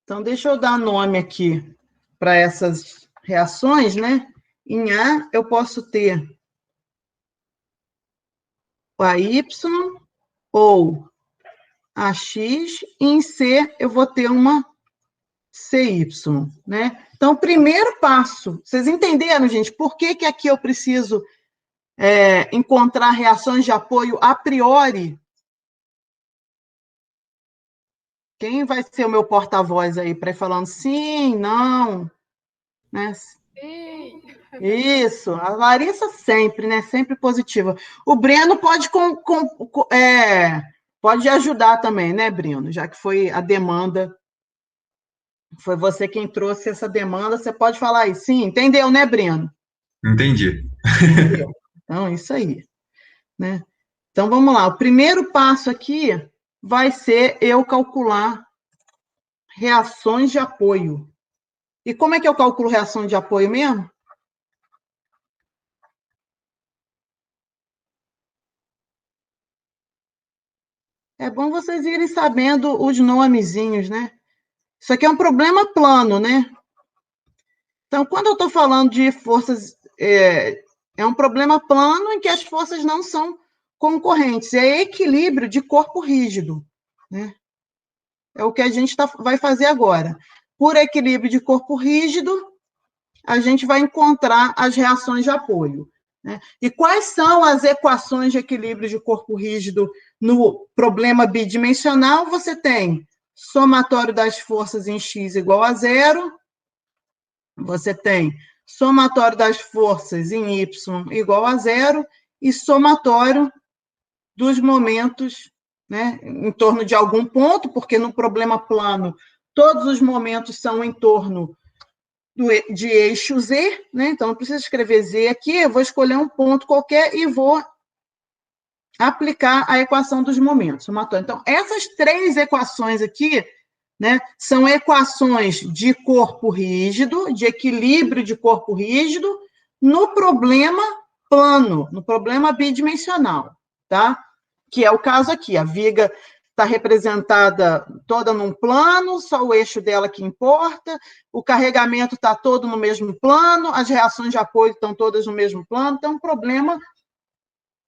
Então, deixa eu dar nome aqui para essas reações, né? Em A, eu posso ter o AY ou AX, e em C, eu vou ter uma CY, né? Então, primeiro passo, vocês entenderam, gente, por que que aqui eu preciso encontrar reações de apoio a priori? Quem vai ser o meu porta-voz aí para ir falando sim, não, né? Sim. Isso, a Larissa sempre, né? Sempre positiva. O Breno pode ajudar também, né, Breno? Já que foi a demanda, foi você quem trouxe essa demanda, você pode falar aí. Sim, entendeu, né, Breno? Entendi. Entendeu. Então, isso aí, né? Então, vamos lá. O primeiro passo aqui vai ser eu calcular reações de apoio. E como é que eu calculo reação de apoio mesmo? É bom vocês irem sabendo os nomezinhos, né? Isso aqui é um problema plano, né? Então, quando eu estou falando de forças, é um problema plano em que as forças não são concorrentes. É equilíbrio de corpo rígido, né? É o que a gente vai fazer agora. Por equilíbrio de corpo rígido, a gente vai encontrar as reações de apoio, né? E quais são as equações de equilíbrio de corpo rígido no problema bidimensional? Você tem somatório das forças em x igual a zero, você tem somatório das forças em y igual a zero e somatório dos momentos, né, em torno de algum ponto, porque no problema plano todos os momentos são em torno de eixo Z, né? Então não precisa escrever Z aqui, eu vou escolher um ponto qualquer e vou aplicar a equação dos momentos, somatório. Então, essas três equações aqui, né, são equações de corpo rígido, de equilíbrio de corpo rígido, no problema plano, no problema bidimensional, tá? Que é o caso aqui, a viga está representada toda num plano, só o eixo dela que importa, o carregamento está todo no mesmo plano, as reações de apoio estão todas no mesmo plano, então é um problema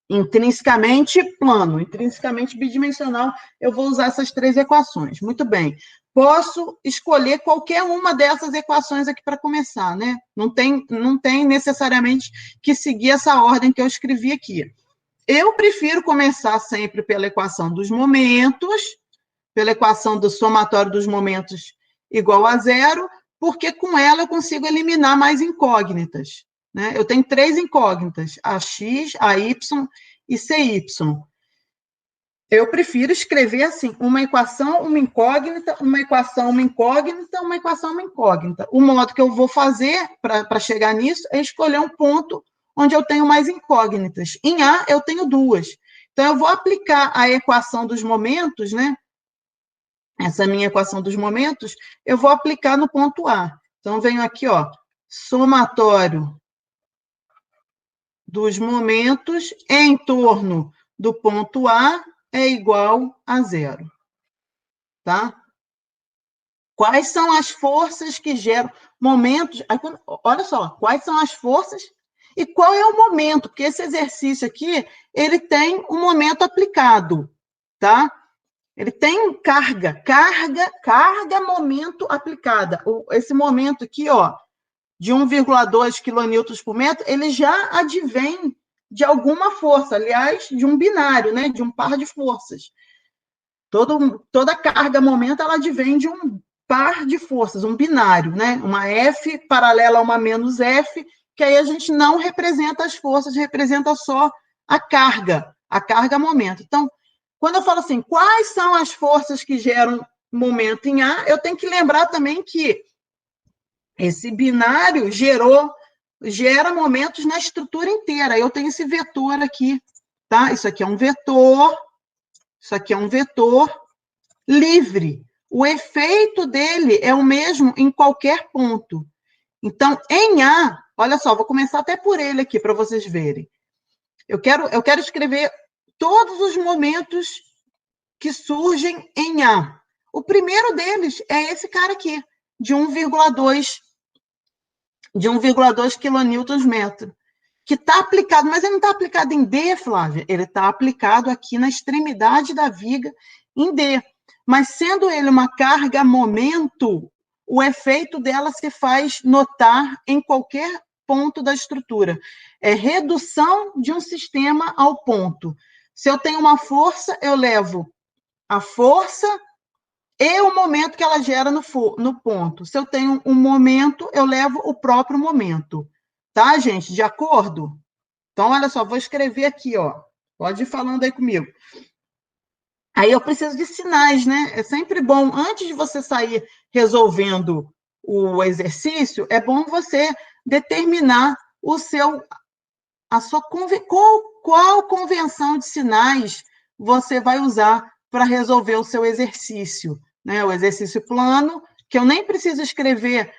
intrinsecamente plano, intrinsecamente bidimensional, eu vou usar essas três equações. Muito bem. Posso escolher qualquer uma dessas equações aqui para começar, né? Não tem necessariamente que seguir essa ordem que eu escrevi aqui. Eu prefiro começar sempre pela equação dos momentos, pela equação do somatório dos momentos igual a zero, porque com ela eu consigo eliminar mais incógnitas, né? Eu tenho três incógnitas, a x, a y e cy. Eu prefiro escrever assim, uma equação, uma incógnita, uma equação, uma incógnita, uma equação, uma incógnita. O modo que eu vou fazer para chegar nisso é escolher um ponto onde eu tenho mais incógnitas. Em A, eu tenho duas. Então, eu vou aplicar a equação dos momentos, né? Essa minha equação dos momentos, eu vou aplicar no ponto A. Então, venho aqui, ó, somatório dos momentos em torno do ponto A é igual a zero. Tá? Quais são as forças que geram momentos? Olha só, quais são as forças e qual é o momento? Porque esse exercício aqui, ele tem um momento aplicado, tá? Ele tem carga, momento aplicada. Esse momento aqui, ó, de 1,2 kN por metro, ele já advém de alguma força, aliás, de um binário, né, de um par de forças. Toda carga momento, ela advém de um par de forças, um binário, né? Uma F paralela a uma menos F, que aí a gente não representa as forças, representa só a carga momento. Então, quando eu falo assim, quais são as forças que geram momento em A, eu tenho que lembrar também que esse binário gera momentos na estrutura inteira. Eu tenho esse vetor aqui, tá? Isso aqui é um vetor, isso aqui é um vetor livre. O efeito dele é o mesmo em qualquer ponto. Então, em A, olha só, vou começar até por ele aqui, para vocês verem. Eu quero escrever todos os momentos que surgem em A. O primeiro deles é esse cara aqui, de 1,2 kN/metro, que está aplicado, mas ele não está aplicado em D, Flávia, ele está aplicado aqui na extremidade da viga em D. Mas sendo ele uma carga-momento, o efeito dela se faz notar em qualquer ponto da estrutura. É redução de um sistema ao ponto. Se eu tenho uma força, eu levo a força e o momento que ela gera no ponto. Se eu tenho um momento, eu levo o próprio momento. Tá, gente? De acordo? Então, olha só, vou escrever aqui, ó. Pode ir falando aí comigo. Aí eu preciso de sinais, né? É sempre bom, antes de você sair resolvendo o exercício, é bom você determinar a sua qual convenção de sinais você vai usar para resolver o seu exercício, né? O exercício plano, que eu nem preciso escrever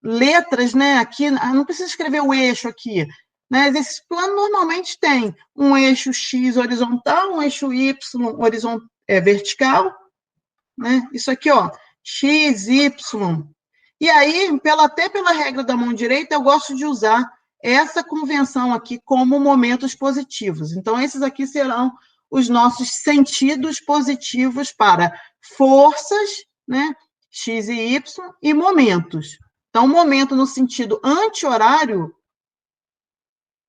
letras, né? Aqui, não preciso escrever o eixo aqui, né? Exercício plano normalmente tem um eixo X horizontal, um eixo Y vertical, né? Isso aqui, ó, X, Y. E aí, até pela regra da mão direita, eu gosto de usar essa convenção aqui como momentos positivos. Então, esses aqui serão os nossos sentidos positivos para forças, né? X e Y, e momentos. Então, o momento no sentido anti-horário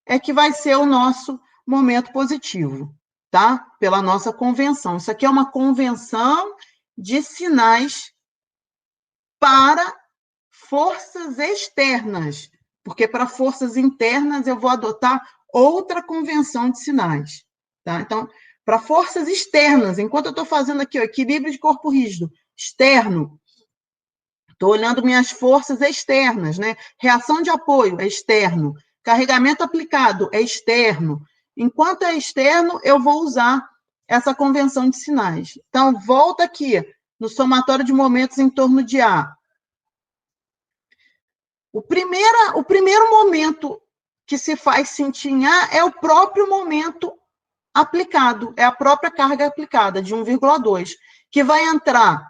é que vai ser o nosso momento positivo, tá? Pela nossa convenção. Isso aqui é uma convenção de sinais para forças externas, porque para forças internas eu vou adotar outra convenção de sinais, tá? Então, para forças externas, enquanto eu estou fazendo aqui o equilíbrio de corpo rígido externo, estou olhando minhas forças externas, né? Reação de apoio é externo, carregamento aplicado é externo. Enquanto é externo, eu vou usar essa convenção de sinais. Então, volta aqui no somatório de momentos em torno de A. O primeiro momento que se faz sentir em A é o próprio momento aplicado, é a própria carga aplicada, de 1,2, que vai entrar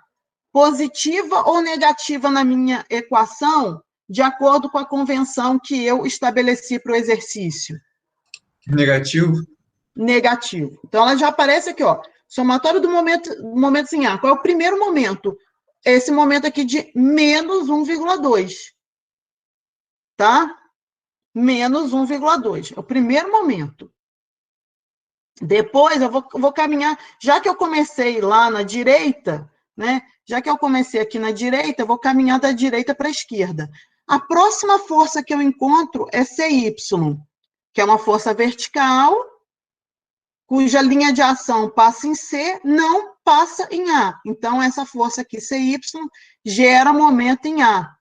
positiva ou negativa na minha equação, de acordo com a convenção que eu estabeleci para o exercício. Negativo. Negativo. Então, ela já aparece aqui, ó, somatório do momentos em A. Qual é o primeiro momento? Esse momento aqui de menos 1,2. Tá? Menos 1,2. É o primeiro momento. Depois eu vou caminhar, já que eu comecei lá na direita, né? Já que eu comecei aqui na direita, eu vou caminhar da direita para a esquerda. A próxima força que eu encontro é CY, que é uma força vertical, cuja linha de ação passa em C, não passa em A. Então, essa força aqui, CY, gera momento em A.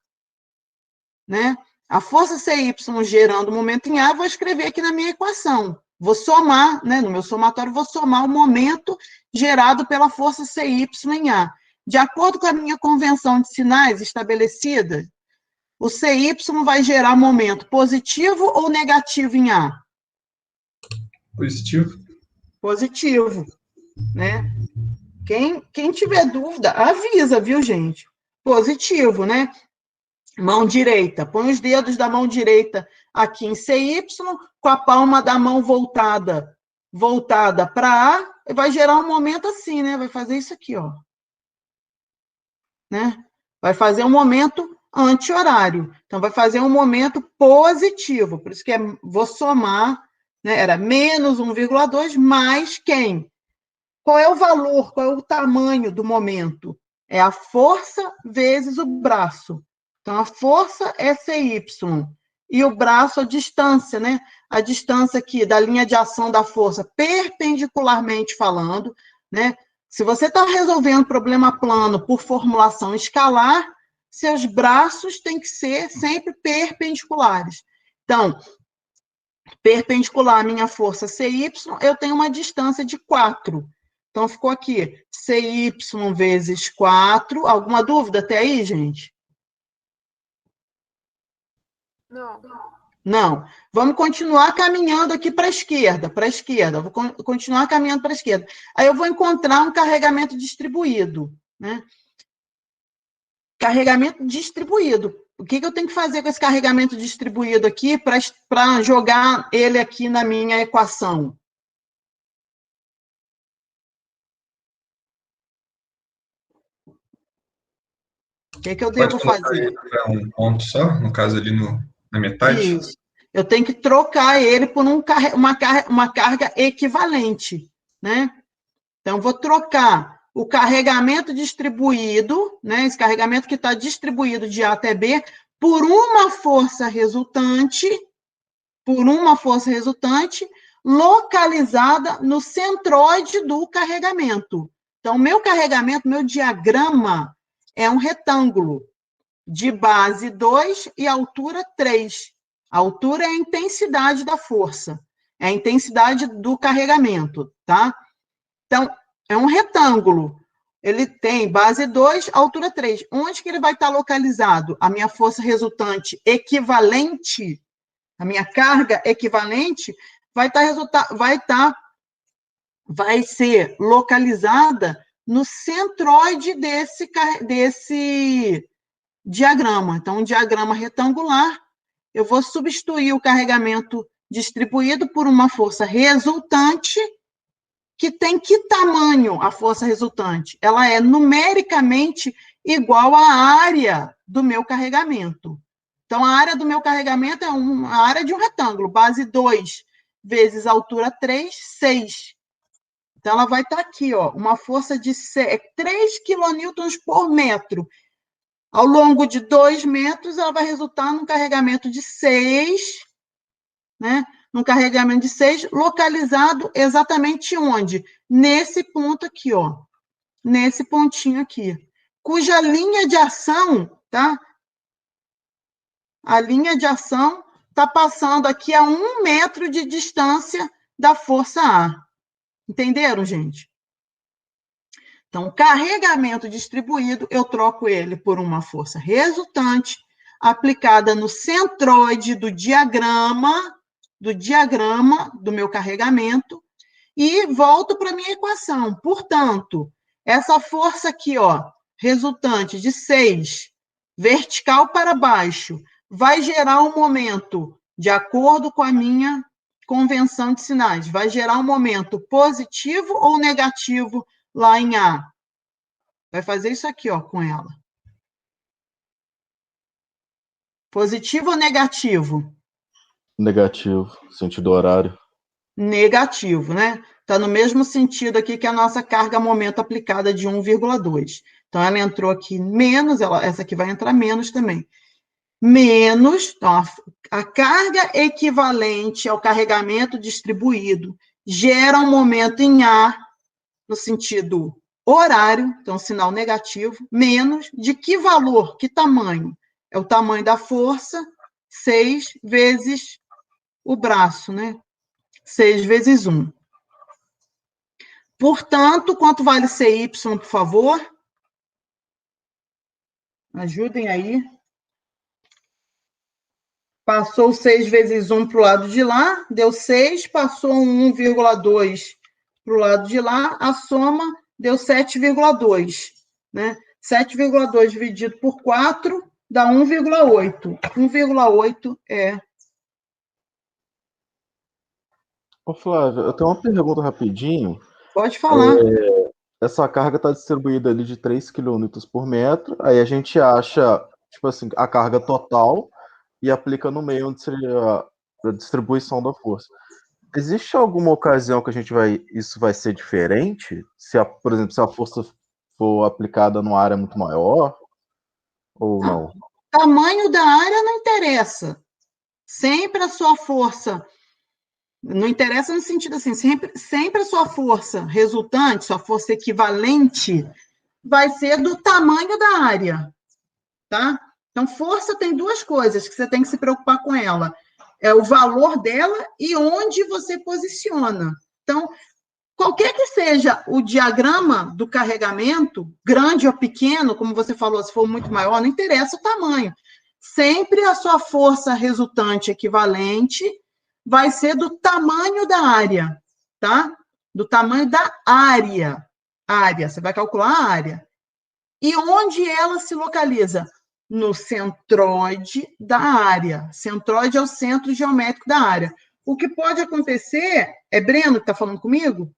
Né? A força CY gerando momento em A, eu vou escrever aqui na minha equação. Vou somar, né? No meu somatório, vou somar o momento gerado pela força CY em A. De acordo com a minha convenção de sinais estabelecida, o CY vai gerar momento positivo ou negativo em A? Positivo. Positivo, né? Quem tiver dúvida, avisa, viu, gente? Positivo, né? Mão direita, põe os dedos da mão direita aqui em CY, com a palma da mão voltada para A, e vai gerar um momento assim, né? Vai fazer isso aqui, ó. Né? Vai fazer um momento anti-horário. Então, vai fazer um momento positivo. Por isso que vou somar, né? Era menos 1,2 mais quem? Qual é o valor, qual é o tamanho do momento? É a força vezes o braço. Então, a força é CY. E o braço, a distância, né? A distância aqui da linha de ação da força, perpendicularmente falando, né? Se você está resolvendo problema plano por formulação escalar, seus braços têm que ser sempre perpendiculares. Então, perpendicular à minha força CY, eu tenho uma distância de 4. Então, ficou aqui, CY vezes 4. Alguma dúvida até aí, gente? Não. Não. Vamos continuar caminhando aqui para a esquerda, Vou continuar caminhando para a esquerda. Aí eu vou encontrar um carregamento distribuído. né? Carregamento distribuído. O que eu tenho que fazer com esse carregamento distribuído aqui para jogar ele aqui na minha equação? O que eu Pode devo colocar fazer? ele para um ponto só, no caso ali na metade? Isso. Eu tenho que trocar ele por uma carga equivalente, né? Então, vou trocar o carregamento distribuído, né? Esse carregamento que está distribuído de A até B, por uma força resultante, localizada no centroide do carregamento. Então, meu carregamento, meu diagrama é um retângulo de base 2 e altura 3. A altura é a intensidade da força, é a intensidade do carregamento, tá? Então, é um retângulo. Ele tem base 2, altura 3. Onde que ele vai estar localizado? A minha força resultante equivalente, a minha carga equivalente, vai ser localizada no centroide desse diagrama. Então, um diagrama retangular, eu vou substituir o carregamento distribuído por uma força resultante, que tem que tamanho a força resultante? Ela é numericamente igual à área do meu carregamento. Então, a área do meu carregamento é a área de um retângulo, base 2 vezes altura 3, 6. Então, ela vai estar aqui, ó, uma força de 3 quilonewtons por metro. Ao longo de 2 metros, ela vai resultar num carregamento de 6, né? Num carregamento de 6, localizado exatamente onde? Nesse ponto aqui, ó. Nesse pontinho aqui. Cuja linha de ação, tá? A linha de ação está passando aqui a 1 metro de distância da força A. Entenderam, gente? Então, carregamento distribuído, eu troco ele por uma força resultante aplicada no centroide do diagrama do meu carregamento e volto para a minha equação. Portanto, essa força aqui, ó, resultante de 6, vertical para baixo, vai gerar um momento, de acordo com a minha convenção de sinais, vai gerar um momento positivo ou negativo lá em A? Vai fazer isso aqui, ó, com ela. Positivo ou negativo? Negativo, sentido horário. Negativo, né? Está no mesmo sentido aqui que a nossa carga-momento aplicada de 1,2. Então, ela entrou aqui menos, essa aqui vai entrar menos também. Menos, então, a carga equivalente ao carregamento distribuído gera um momento em A, no sentido horário, então, sinal negativo, menos, de que valor, que tamanho? É o tamanho da força, 6 vezes o braço, né? 6 vezes 1. Portanto, quanto vale CY, por favor? Ajudem aí. Passou 6 vezes 1 para o lado de lá, deu 6, passou 1,2 para o lado de lá, a soma deu 7,2. Né? 7,2 dividido por 4 dá 1,8. 1,8 é... Ô, Flávio, eu tenho uma pergunta rapidinho. Pode falar. Essa carga está distribuída ali de 3 quilômetros por metro, aí a gente acha, tipo assim, a carga total e aplica no meio onde seria a distribuição da força. Existe alguma ocasião que isso vai ser diferente? Por exemplo, se a força for aplicada numa área muito maior ou não? Tamanho da área não interessa. Sempre a sua força, não interessa no sentido assim, sempre a sua força resultante, sua força equivalente, vai ser do tamanho da área, tá? Então, força tem duas coisas que você tem que se preocupar com ela. É o valor dela e onde você posiciona. Então, qualquer que seja o diagrama do carregamento, grande ou pequeno, como você falou, se for muito maior, não interessa o tamanho. Sempre a sua força resultante equivalente vai ser do tamanho da área, tá? Do tamanho da área. Área, você vai calcular a área. E onde ela se localiza? No centroide da área. Centroide é o centro geométrico da área. O que pode acontecer... É Breno que está falando comigo?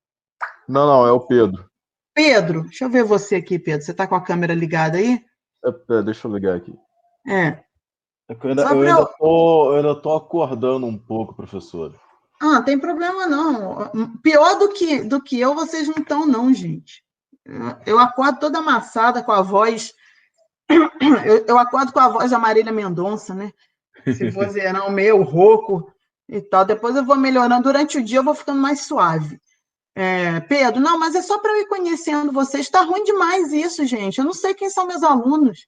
Não, é o Pedro. Pedro, deixa eu ver você aqui, Pedro. Você está com a câmera ligada aí? Deixa eu ligar aqui. É que eu ainda tô acordando um pouco, professor. Ah, não tem problema não. Pior do que eu, vocês não estão, não, gente. Eu acordo toda amassada com a voz. Eu acordo com a voz da Marília Mendonça, né? Esse vozeirão meio rouco e tal. Depois eu vou melhorando. Durante o dia eu vou ficando mais suave. Pedro, não, mas é só para eu ir conhecendo vocês. Está ruim demais isso, gente. Eu não sei quem são meus alunos.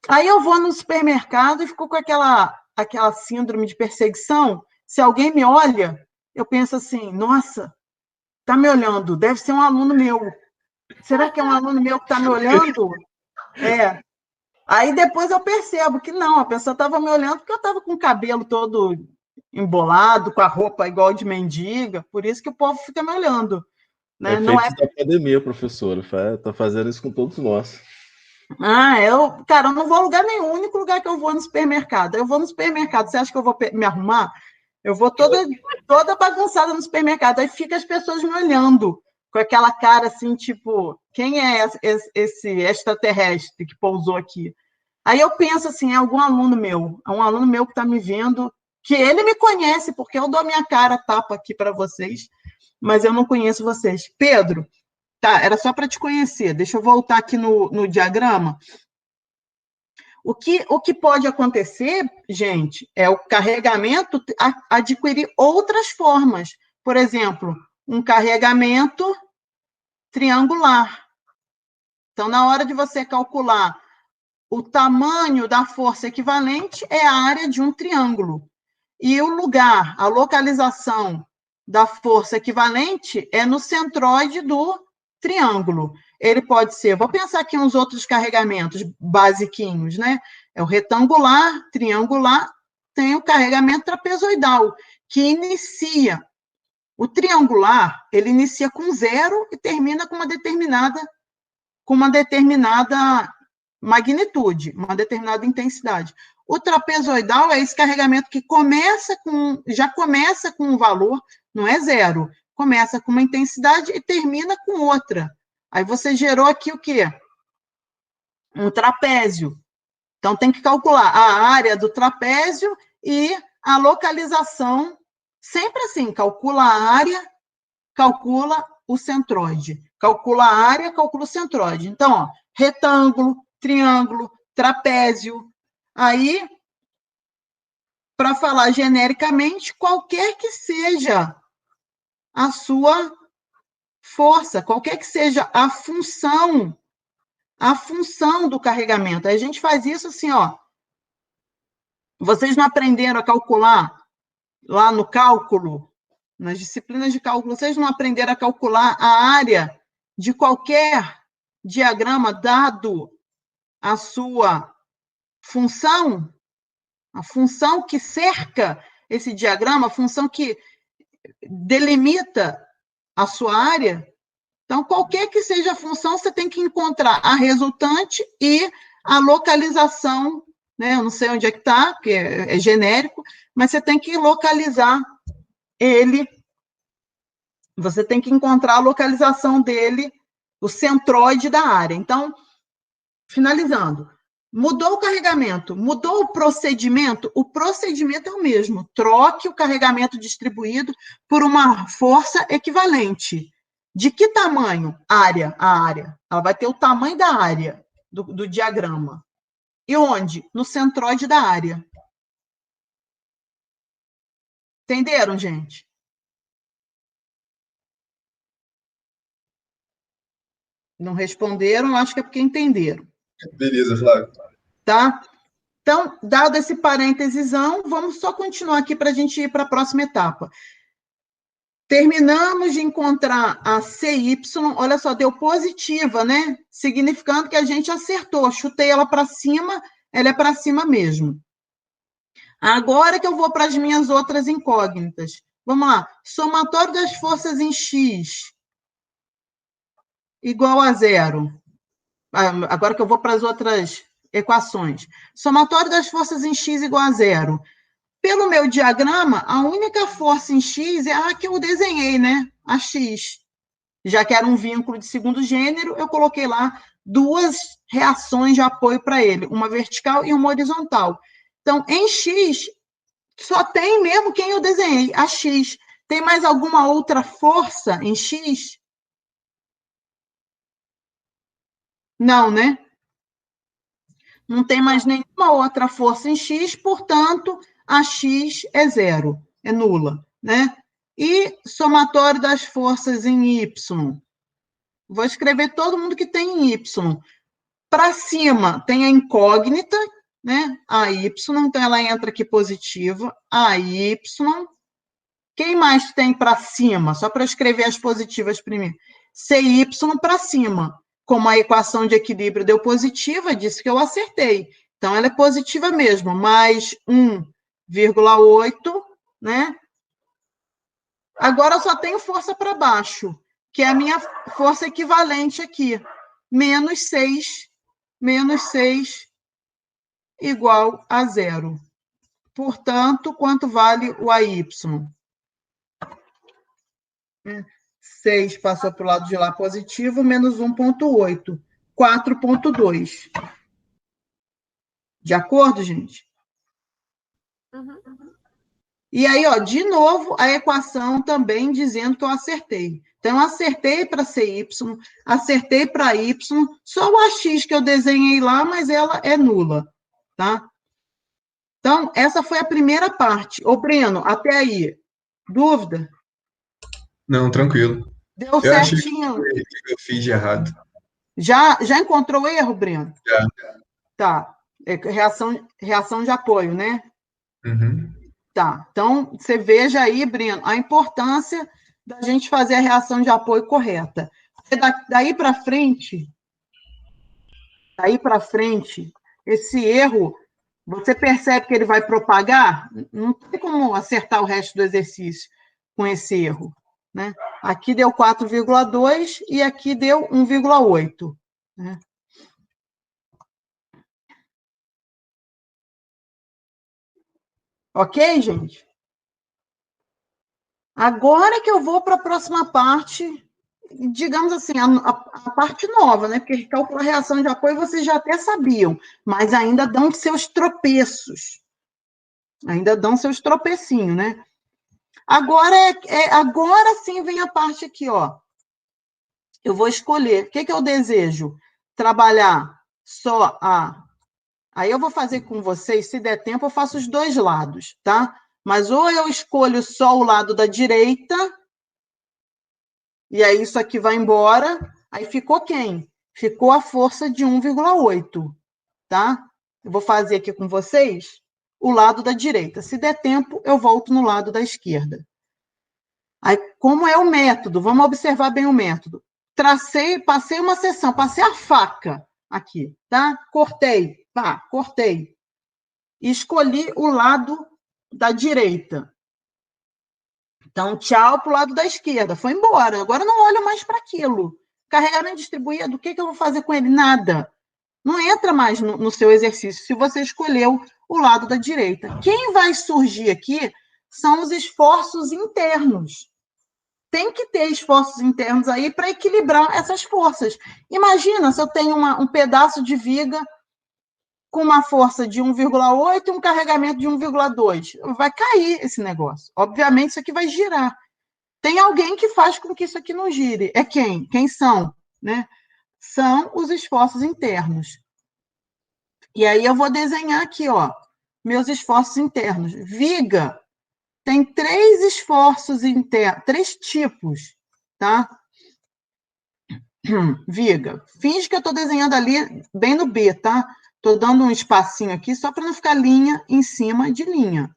Aí eu vou no supermercado e fico com aquela síndrome de perseguição. Se alguém me olha, eu penso assim, nossa, tá me olhando, deve ser um aluno meu. Será que é um aluno meu que está me olhando? Aí depois eu percebo que não, a pessoa estava me olhando porque eu estava com o cabelo todo embolado, com a roupa igual de mendiga, por isso que o povo fica me olhando. Né? Não é da academia, professora. Tá fazendo isso com todos nós. Cara, eu não vou a lugar nenhum. O único lugar que eu vou é no supermercado. Eu vou no supermercado. Você acha que eu vou me arrumar? Eu vou toda bagunçada no supermercado. Aí fica as pessoas me olhando com aquela cara assim, tipo, quem é esse extraterrestre que pousou aqui? Aí eu penso assim, é algum aluno meu. É um aluno meu que está me vendo, que ele me conhece, porque eu dou minha cara tapa aqui para vocês, mas eu não conheço vocês. Pedro, tá, era só para te conhecer. Deixa eu voltar aqui no diagrama. O que pode acontecer, gente, é o carregamento adquirir outras formas. Por exemplo, um carregamento triangular. Então, na hora de você calcular o tamanho da força equivalente, é a área de um triângulo. E o lugar, a localização da força equivalente é no centroide do triângulo. Ele pode ser, vou pensar aqui uns outros carregamentos basiquinhos, né? É o retangular, triangular, tem o carregamento trapezoidal, que inicia. O triangular, ele inicia com 0 e termina com uma determinada magnitude, uma determinada intensidade. O trapezoidal é esse carregamento que já começa com um valor, não é 0, começa com uma intensidade e termina com outra. Aí você gerou aqui o quê? Um trapézio. Então, tem que calcular a área do trapézio e a localização. Sempre assim, calcula a área, calcula o centroide. Calcula a área, calcula o centroide. Então, ó, retângulo, triângulo, trapézio. Aí, para falar genericamente, qualquer que seja a sua força, qualquer que seja a função do carregamento. Aí a gente faz isso assim, ó. Vocês não aprenderam a calcular lá no cálculo, nas disciplinas de cálculo, vocês não aprenderam a calcular a área de qualquer diagrama dado a sua função, a função que cerca esse diagrama, a função que delimita a sua área. Então, qualquer que seja a função, você tem que encontrar a resultante e a localização, né? Eu não sei onde é que está, porque é genérico, mas você tem que localizar ele, você tem que encontrar a localização dele, o centroide da área. Então, finalizando, mudou o carregamento, mudou o procedimento é o mesmo. Troque o carregamento distribuído por uma força equivalente. De que tamanho? Área, a área. Ela vai ter o tamanho da área do diagrama. E onde? No centroide da área. Entenderam, gente? Não responderam, acho que é porque entenderam. Beleza, Flávio. Tá? Então, dado esse parêntesesão, vamos só continuar aqui para a gente ir para a próxima etapa. Terminamos de encontrar a CY, olha só, deu positiva, né? Significando que a gente acertou. Chutei ela para cima, ela é para cima mesmo. Agora que eu vou para as minhas outras incógnitas. Vamos lá. Somatório das forças em X igual a 0. Agora que eu vou para as outras equações. Somatório das forças em x igual a zero. Pelo meu diagrama, a única força em x é a que eu desenhei, né? A x. Já que era um vínculo de segundo gênero, eu coloquei lá duas reações de apoio para ele, uma vertical e uma horizontal. Então, em x, só tem mesmo quem eu desenhei, a x. Tem mais alguma outra força em x? Não, né? Não tem mais nenhuma outra força em x, portanto, a x é zero, é nula, né? E somatório das forças em y. Vou escrever todo mundo que tem em y. Para cima tem a incógnita, né? A y, então ela entra aqui positiva. A y. Quem mais tem para cima? Só para escrever as positivas primeiro. CY para cima. Como a equação de equilíbrio deu positiva, disse que eu acertei. Então, ela é positiva mesmo, mais 1,8, né? Agora, eu só tenho força para baixo, que é a minha força equivalente aqui. Menos 6 igual a zero. Portanto, quanto vale o AY? 6 passou para o lado de lá positivo, menos 1,8. 4,2. De acordo, gente? Uhum. E aí, ó, de novo, a equação também dizendo que eu acertei. Então, eu acertei para CY, acertei para Y, só o AX que eu desenhei lá, mas ela é nula, tá? Então, essa foi a primeira parte. Ô, Breno, até aí, dúvida? Não, tranquilo. Deu Eu achei que certinho. eu fiz de errado. Já encontrou o erro, Breno? Já. Tá. Reação de apoio, né? Uhum. Tá. Então, você veja aí, Breno, a importância da gente fazer a reação de apoio correta. Daí para frente, esse erro, você percebe que ele vai propagar? Não tem como acertar o resto do exercício com esse erro, né? Aqui deu 4,2 e aqui deu 1,8, né? Ok, gente? Agora que eu vou para a próxima parte, digamos assim, a parte nova, né? Porque calcular reação de apoio vocês já até sabiam, mas ainda dão seus tropeços. Ainda dão seus tropecinhos, né? Agora sim vem a parte aqui, ó. Eu vou escolher. O que eu desejo? Trabalhar só a. Aí eu vou fazer com vocês, se der tempo, eu faço os dois lados, tá? Mas ou eu escolho só o lado da direita, e aí isso aqui vai embora, aí ficou quem? Ficou a força de 1,8, tá? Eu vou fazer aqui com vocês o lado da direita. Se der tempo, eu volto no lado da esquerda. Aí, como é o método? Vamos observar bem o método. Passei uma seção, passei a faca aqui, tá? Cortei, cortei. E escolhi o lado da direita. Então, tchau para o lado da esquerda. Foi embora. Agora não olho mais para aquilo. Carregamento distribuído, o que eu vou fazer com ele? Nada. Não entra mais no seu exercício se você escolheu o lado da direita. Quem vai surgir aqui são os esforços internos. Tem que ter esforços internos aí para equilibrar essas forças. Imagina se eu tenho um pedaço de viga com uma força de 1,8 e um carregamento de 1,2. Vai cair esse negócio. Obviamente, isso aqui vai girar. Tem alguém que faz com que isso aqui não gire. É quem? Quem são? Né? São os esforços internos. E aí eu vou desenhar aqui, ó, meus esforços internos. Viga tem 3 esforços internos, 3 tipos, tá? Viga. Finge que eu estou desenhando ali bem no B, tá? Estou dando um espacinho aqui só para não ficar linha em cima de linha.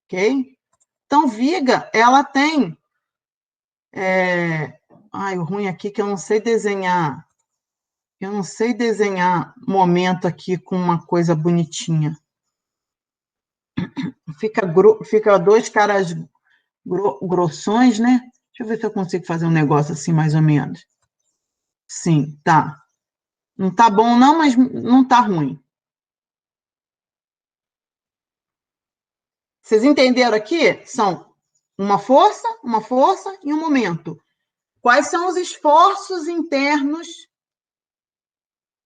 Ok? Então, viga, ela tem... o ruim aqui é que eu não sei desenhar. Eu não sei desenhar momento aqui com uma coisa bonitinha. Fica 2 caras grossões, né? Deixa eu ver se eu consigo fazer um negócio assim, mais ou menos. Sim, tá. Não está bom não, mas não está ruim. Vocês entenderam aqui? São uma força e um momento. Quais são os esforços internos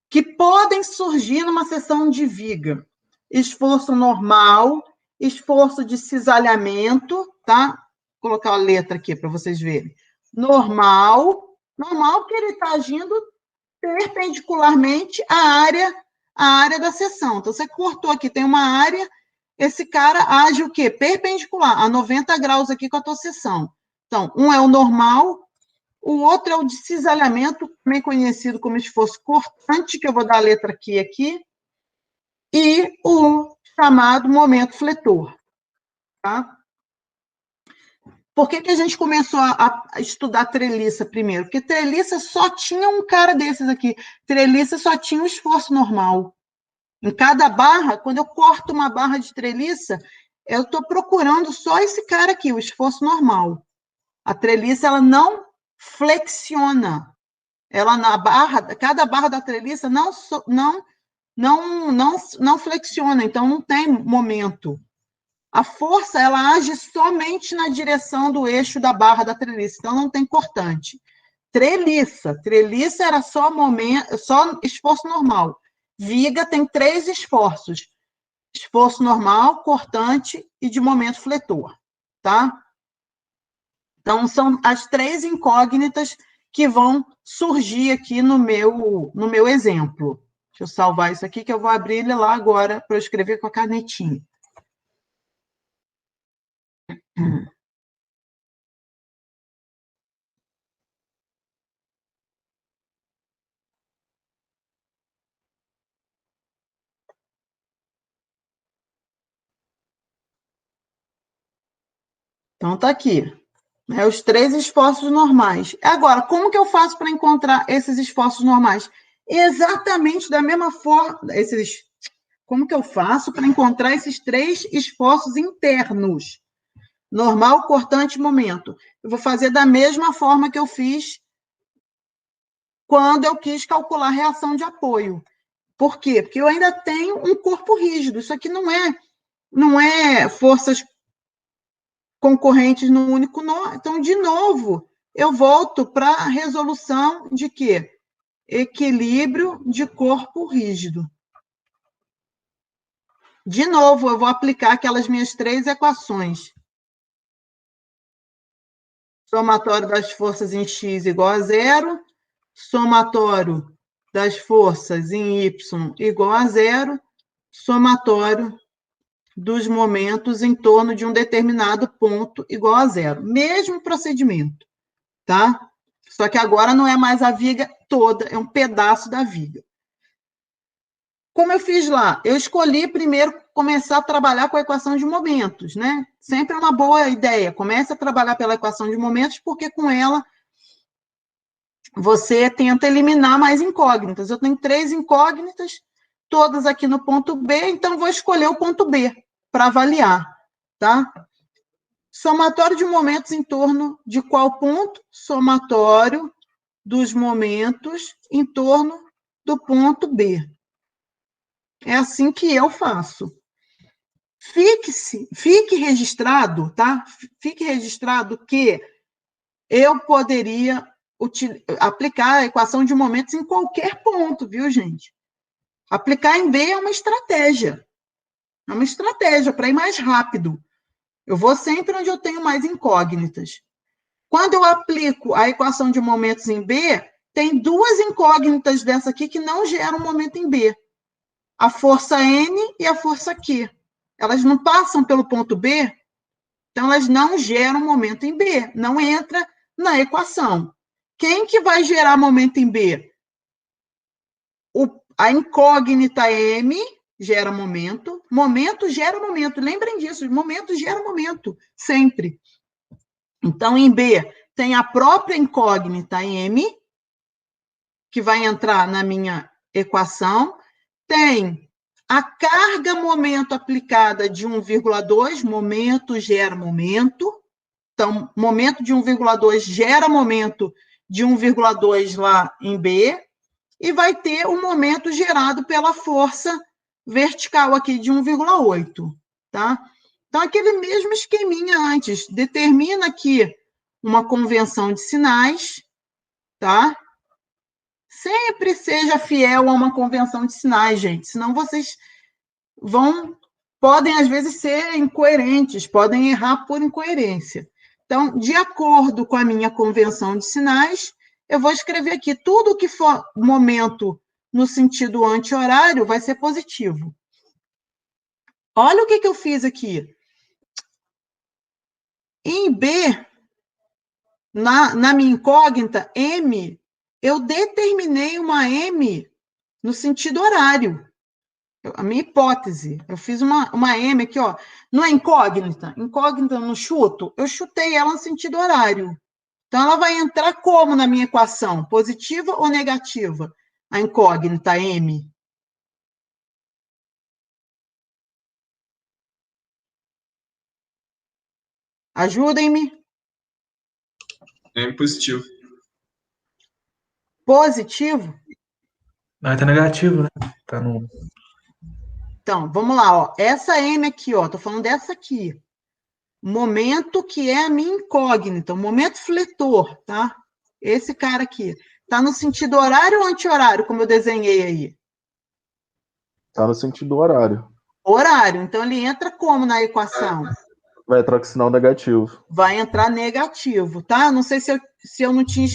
que podem surgir numa seção de viga? Esforço normal, esforço de cisalhamento, tá? Vou colocar a letra aqui para vocês verem. Normal que ele está agindo perpendicularmente à área da seção. Então, você cortou aqui, tem uma área, esse cara age o quê? Perpendicular, a 90 graus aqui com a tua seção. Então, um é o normal, o outro é o de cisalhamento, também conhecido como esforço cortante, que eu vou dar a letra Q aqui, e o chamado momento fletor. Tá? Por que a gente começou a estudar treliça primeiro? Porque treliça só tinha um cara desses aqui. Treliça só tinha o esforço normal. Em cada barra, quando eu corto uma barra de treliça, eu estou procurando só esse cara aqui, o esforço normal. A treliça, ela não flexiona. Ela cada barra da treliça não flexiona, então não tem momento. A força, ela age somente na direção do eixo da barra da treliça, então não tem cortante. Treliça era só esforço normal. Viga tem 3 esforços: esforço normal, cortante e de momento fletor, tá? Então, são as 3 incógnitas que vão surgir aqui no meu exemplo. Deixa eu salvar isso aqui, que eu vou abrir ele lá agora para eu escrever com a canetinha. Então, tá aqui. Os 3 esforços normais. Agora, como que eu faço para encontrar esses esforços normais? Exatamente da mesma forma. Como que eu faço para encontrar esses 3 esforços internos? Normal, cortante e momento. Eu vou fazer da mesma forma que eu fiz quando eu quis calcular a reação de apoio. Por quê? Porque eu ainda tenho um corpo rígido. Isso aqui não é forças concorrentes no único nó. Então, de novo, eu volto para a resolução de quê? Equilíbrio de corpo rígido. De novo, eu vou aplicar aquelas minhas 3 equações. Somatório das forças em x igual a 0, somatório das forças em y igual a 0, somatório dos momentos em torno de um determinado ponto igual a 0. Mesmo procedimento, tá? Só que agora não é mais a viga toda, é um pedaço da viga. Como eu fiz lá? Eu escolhi primeiro começar a trabalhar com a equação de momentos, né? Sempre é uma boa ideia. Comece a trabalhar pela equação de momentos, porque com ela você tenta eliminar mais incógnitas. Eu tenho 3 incógnitas, todas aqui no ponto B, então vou escolher o ponto B para avaliar, tá? Somatório de momentos em torno de qual ponto? Somatório dos momentos em torno do ponto B. É assim que eu faço. Fique registrado, tá? Fique registrado que eu poderia aplicar a equação de momentos em qualquer ponto, viu, gente? Aplicar em B é uma estratégia. É uma estratégia para ir mais rápido. Eu vou sempre onde eu tenho mais incógnitas. Quando eu aplico a equação de momentos em B, tem 2 incógnitas dessa aqui que não geram momento em B. A força N e a força Q. Elas não passam pelo ponto B, então elas não geram momento em B, não entra na equação. Quem que vai gerar momento em B? A incógnita M gera momento gera momento. Lembrem disso, momento gera momento, sempre. Então, em B, tem a própria incógnita M, que vai entrar na minha equação, tem a carga-momento aplicada de 1,2, momento gera momento. Então, momento de 1,2 gera momento de 1,2 lá em B. e vai ter o momento gerado pela força vertical aqui de 1,8, tá? Então, aquele mesmo esqueminha antes, determina aqui uma convenção de sinais, tá? Sempre seja fiel a uma convenção de sinais, gente, senão vocês podem, às vezes, ser incoerentes, podem errar por incoerência. Então, de acordo com a minha convenção de sinais, eu vou escrever aqui, tudo que for momento no sentido anti-horário vai ser positivo. Olha o que eu fiz aqui. Em B, na minha incógnita, M, eu determinei uma M no sentido horário. A minha hipótese. Eu fiz uma M aqui, ó. Não é incógnita? Incógnita no chuto? Eu chutei ela no sentido horário. Então, ela vai entrar como na minha equação? Positiva ou negativa? A incógnita M. Ajudem-me. É positivo. Positivo? Não, tá negativo, né? Tá no... Então, vamos lá, ó. Essa M aqui, ó. Tô falando dessa aqui. Momento que é a minha incógnita, o momento fletor, tá? Esse cara aqui. Tá no sentido horário ou anti-horário, como eu desenhei aí? Tá no sentido horário. Horário. Então, ele entra como na equação? Vai entrar com sinal negativo. Vai entrar negativo, tá? Não sei se eu não tinha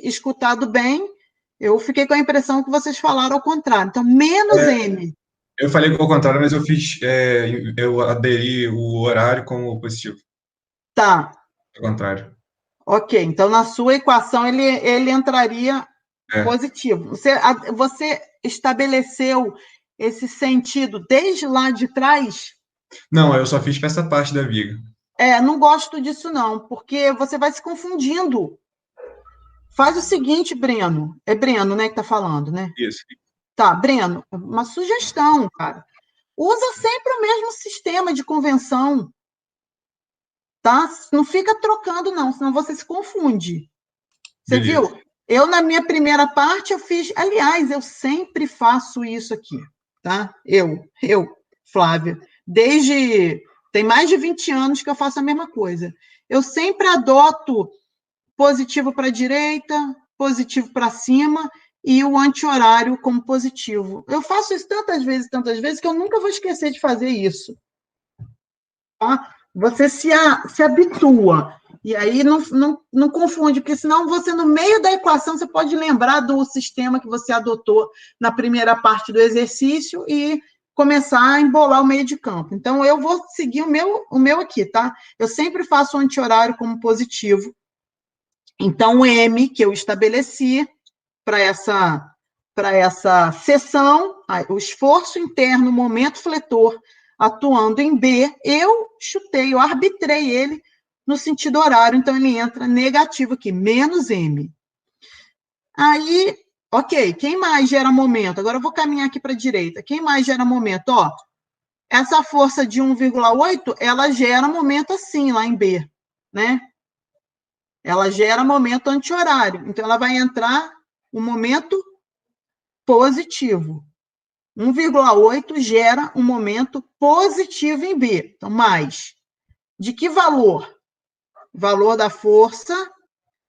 escutado bem, eu fiquei com a impressão que vocês falaram ao contrário. Então, menos M. Eu falei ao contrário, mas eu aderi o horário como positivo. Tá. Ao contrário. Ok, então na sua equação ele entraria positivo. Você estabeleceu esse sentido desde lá de trás? Não, eu só fiz para essa parte da viga. Não gosto disso não, porque você vai se confundindo. Faz o seguinte, Breno. É Breno, né, que tá falando, né? Isso. Tá, Breno, uma sugestão, cara. Usa sempre o mesmo sistema de convenção, tá? Não fica trocando, não, senão você se confunde. Você Beleza. viu? Eu, na minha primeira parte, eu fiz... Aliás, eu sempre faço isso aqui, tá? Eu, Flávia, tem mais de 20 anos que eu faço a mesma coisa. Eu sempre adoto positivo para a direita, positivo para cima e o anti-horário como positivo. Eu faço isso tantas vezes, que eu nunca vou esquecer de fazer isso. Tá? Você se habitua. E aí não confunde, porque senão você, no meio da equação, você pode lembrar do sistema que você adotou na primeira parte do exercício e começar a embolar o meio de campo. Então, eu vou seguir o meu aqui, tá? Eu sempre faço o anti-horário como positivo. Então, o M que eu estabeleci para essa seção, o esforço interno, momento fletor, atuando em B, eu arbitrei ele no sentido horário, então ele entra negativo aqui, menos M. Aí, ok, quem mais gera momento? Agora eu vou caminhar aqui para a direita. Quem mais gera momento? Ó, essa força de 1,8, ela gera momento assim, lá em B, né? Ela gera momento anti-horário. Então, ela vai entrar um momento positivo. 1,8 gera um momento positivo em B. Então, mais. De que valor? Valor da força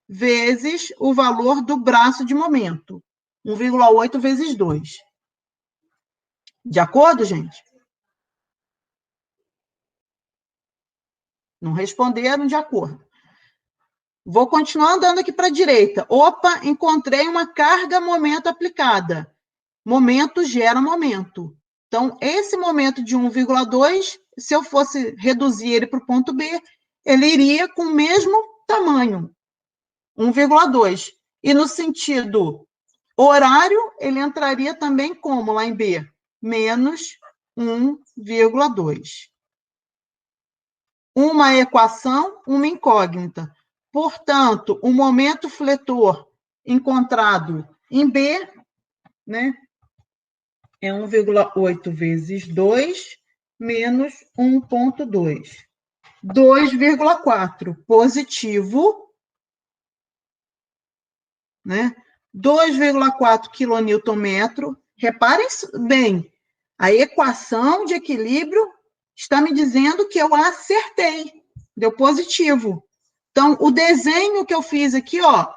vezes o valor do braço de momento. 1,8 vezes 2. De acordo, gente? Não responderam de acordo. Vou continuar andando aqui para a direita. Opa, encontrei uma carga-momento aplicada. Momento gera momento. Então, esse momento de 1,2, se eu fosse reduzir ele para o ponto B, ele iria com o mesmo tamanho, 1,2. E no sentido horário, ele entraria também como lá em B? Menos 1,2. Uma equação, uma incógnita. Portanto, o momento fletor encontrado em B, né, é 1,8 vezes 2 menos 1,2. 2,4 positivo, né? 2,4 kNm. Reparem bem, a equação de equilíbrio está me dizendo que eu acertei, deu positivo. Então, o desenho que eu fiz aqui, ó,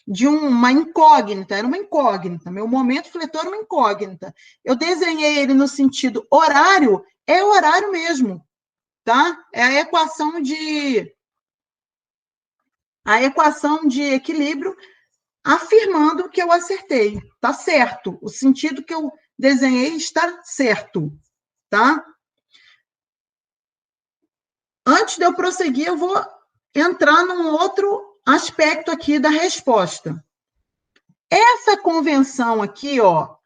de uma incógnita, era uma incógnita, meu momento fletor era uma incógnita. Eu desenhei ele no sentido horário, é horário mesmo, tá? É a equação de equilíbrio afirmando que eu acertei, tá certo. O sentido que eu desenhei está certo, tá? Antes de eu prosseguir, eu vou entrar num outro aspecto aqui da resposta. Essa convenção aqui, ó,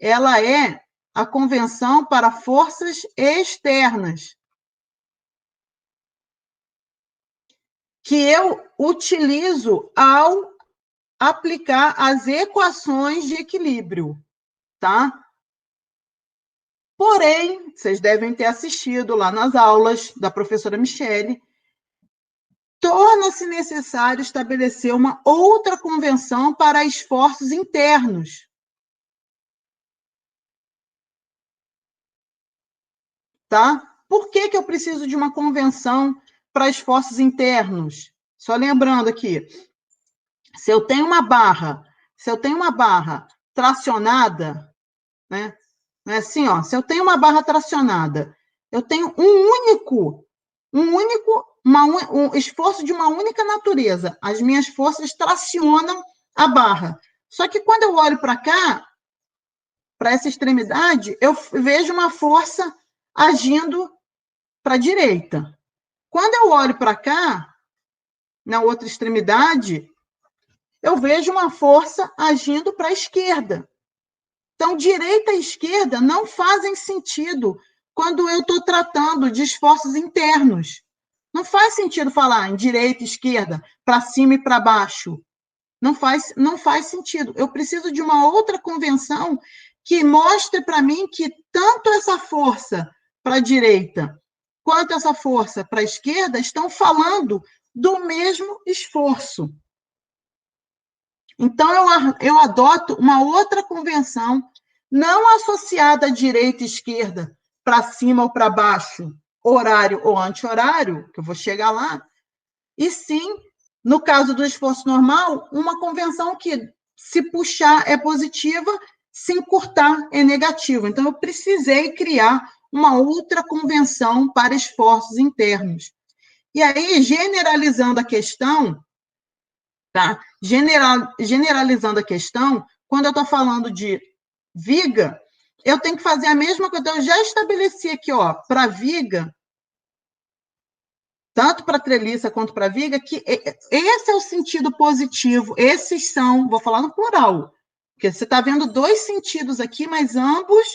ela é a convenção para forças externas, que eu utilizo ao aplicar as equações de equilíbrio, tá? Porém, vocês devem ter assistido lá nas aulas da professora Michele, torna-se necessário estabelecer uma outra convenção para esforços internos. Tá? Por que eu preciso de uma convenção para esforços internos? Só lembrando aqui, se eu tenho uma barra tracionada, né? É assim, ó, se eu tenho uma barra tracionada, eu tenho um esforço de uma única natureza. As minhas forças tracionam a barra. Só que quando eu olho para cá, para essa extremidade, eu vejo uma força agindo para a direita. Quando eu olho para cá, na outra extremidade, eu vejo uma força agindo para a esquerda. Então, direita e esquerda não fazem sentido quando eu estou tratando de esforços internos. Não faz sentido falar em direita e esquerda, para cima e para baixo. Não faz sentido. Eu preciso de uma outra convenção que mostre para mim que tanto essa força para a direita quanto essa força para a esquerda estão falando do mesmo esforço. Então, eu adoto uma outra convenção, não associada à direita e esquerda, para cima ou para baixo, horário ou anti-horário, que eu vou chegar lá, e sim, no caso do esforço normal, uma convenção que, se puxar, é positiva, se encurtar, é negativa. Então, eu precisei criar uma outra convenção para esforços internos. E aí, generalizando a questão, tá? Generalizando a questão, quando eu estou falando de viga, eu tenho que fazer a mesma coisa. Eu já estabeleci aqui, ó, para viga, tanto para treliça quanto para viga, que esse é o sentido positivo. Esses são, vou falar no plural, porque você está vendo dois sentidos aqui, mas ambos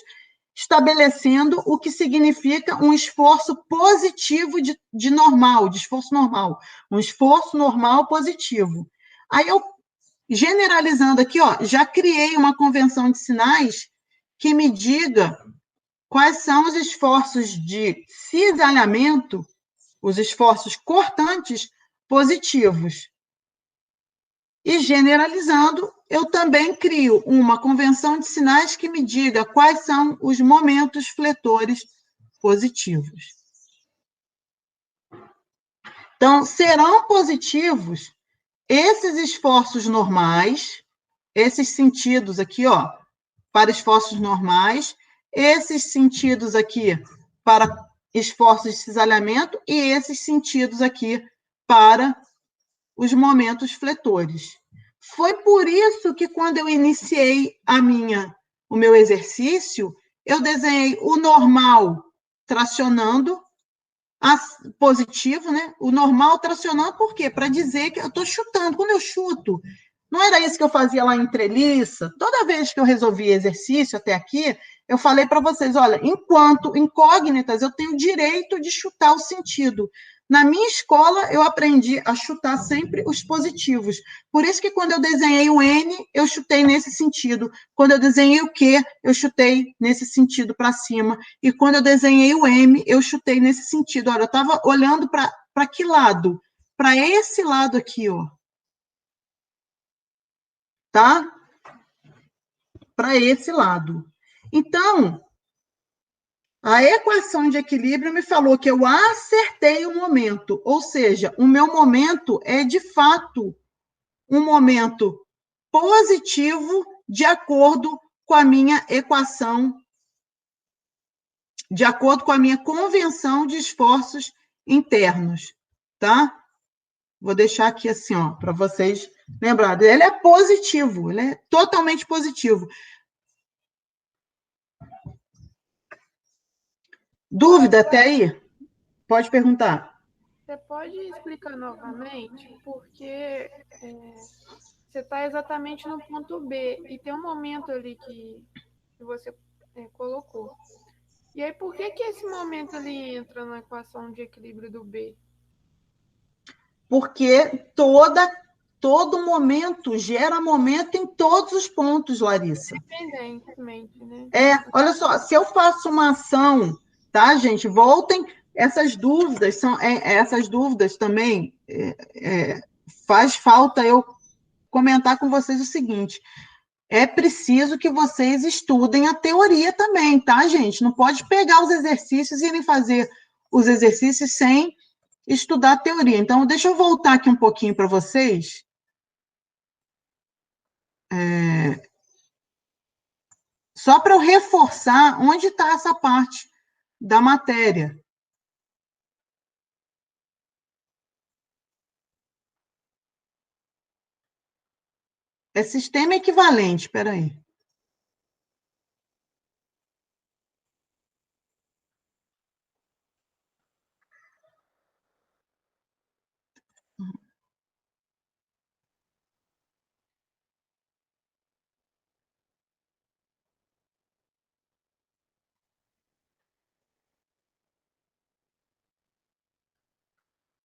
estabelecendo o que significa um esforço positivo de normal, de esforço normal. Um esforço normal positivo. Aí eu, generalizando aqui, ó, já criei uma convenção de sinais que me diga quais são os esforços de cisalhamento, os esforços cortantes positivos. E, generalizando, eu também crio uma convenção de sinais que me diga quais são os momentos fletores positivos. Então, serão positivos esses esforços normais, esses sentidos aqui, ó, para esforços normais, esses sentidos aqui para esforços de cisalhamento e esses sentidos aqui para os momentos fletores. Foi por isso que, quando eu iniciei o meu exercício, eu desenhei o normal tracionando, positivo, né? O normal tracionando, por quê? Para dizer que eu estou chutando. Quando eu chuto, não era isso que eu fazia lá em treliça? Toda vez que eu resolvi exercício até aqui, eu falei para vocês, olha, enquanto incógnitas, eu tenho o direito de chutar o sentido. Na minha escola, eu aprendi a chutar sempre os positivos. Por isso que, quando eu desenhei o N, eu chutei nesse sentido. Quando eu desenhei o Q, eu chutei nesse sentido para cima. E quando eu desenhei o M, eu chutei nesse sentido. Olha, eu estava olhando para que lado? Para esse lado aqui, ó. tá? Para esse lado. Então, a equação de equilíbrio me falou que eu acertei o momento, ou seja, o meu momento é, de fato, um momento positivo de acordo com a minha equação, de acordo com a minha convenção de esforços internos, tá? Vou deixar aqui assim, ó, para vocês lembrarem. Ele é positivo, ele é totalmente positivo. Dúvida até aí? Pode perguntar. Você pode explicar novamente? Porque você está exatamente no ponto B e tem um momento ali que você colocou. E aí, por que esse momento ali entra na equação de equilíbrio do B? Porque todo momento gera momento em todos os pontos, Larissa. Independentemente, né? Olha só, se eu faço uma ação, tá, gente? Voltem, essas dúvidas também faz falta eu comentar com vocês o seguinte: é preciso que vocês estudem a teoria também, tá, gente? Não pode pegar os exercícios e irem fazer os exercícios sem estudar a teoria. Então, deixa eu voltar aqui um pouquinho para vocês. Só para eu reforçar onde está essa parte da matéria. É sistema equivalente, espera aí.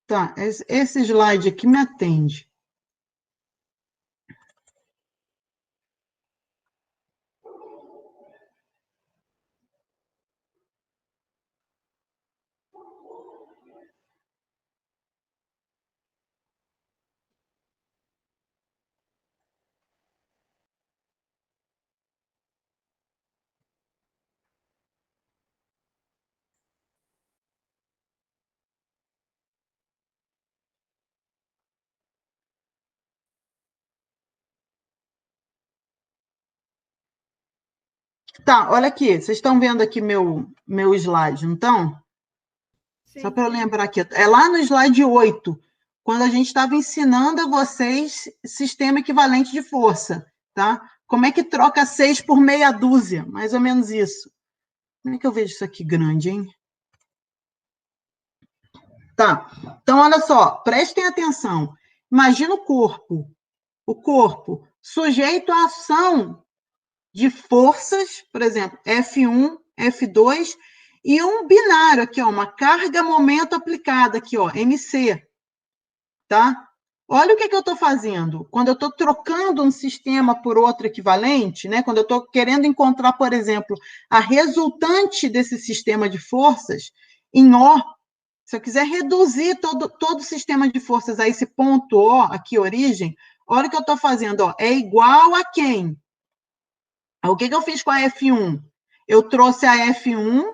Tá, esse slide aqui me atende. Tá, olha aqui, vocês estão vendo aqui meu slide, não estão? Sim. Só para eu lembrar aqui, é lá no slide 8, quando a gente estava ensinando a vocês sistema equivalente de força, tá? Como é que troca 6 por meia dúzia? Mais ou menos isso. Como é que eu vejo isso aqui grande, hein? Tá, então olha só, prestem atenção. Imagina o corpo sujeito à ação de forças, por exemplo, F1, F2, e um binário aqui, ó, uma carga-momento aplicada aqui, ó, MC, tá? Olha o que eu estou fazendo. Quando eu estou trocando um sistema por outro equivalente, né? Quando eu estou querendo encontrar, por exemplo, a resultante desse sistema de forças em O, se eu quiser reduzir todo o sistema de forças a esse ponto O, aqui, origem, olha o que eu estou fazendo, ó, é igual a quem? O que eu fiz com a F1? Eu trouxe a F1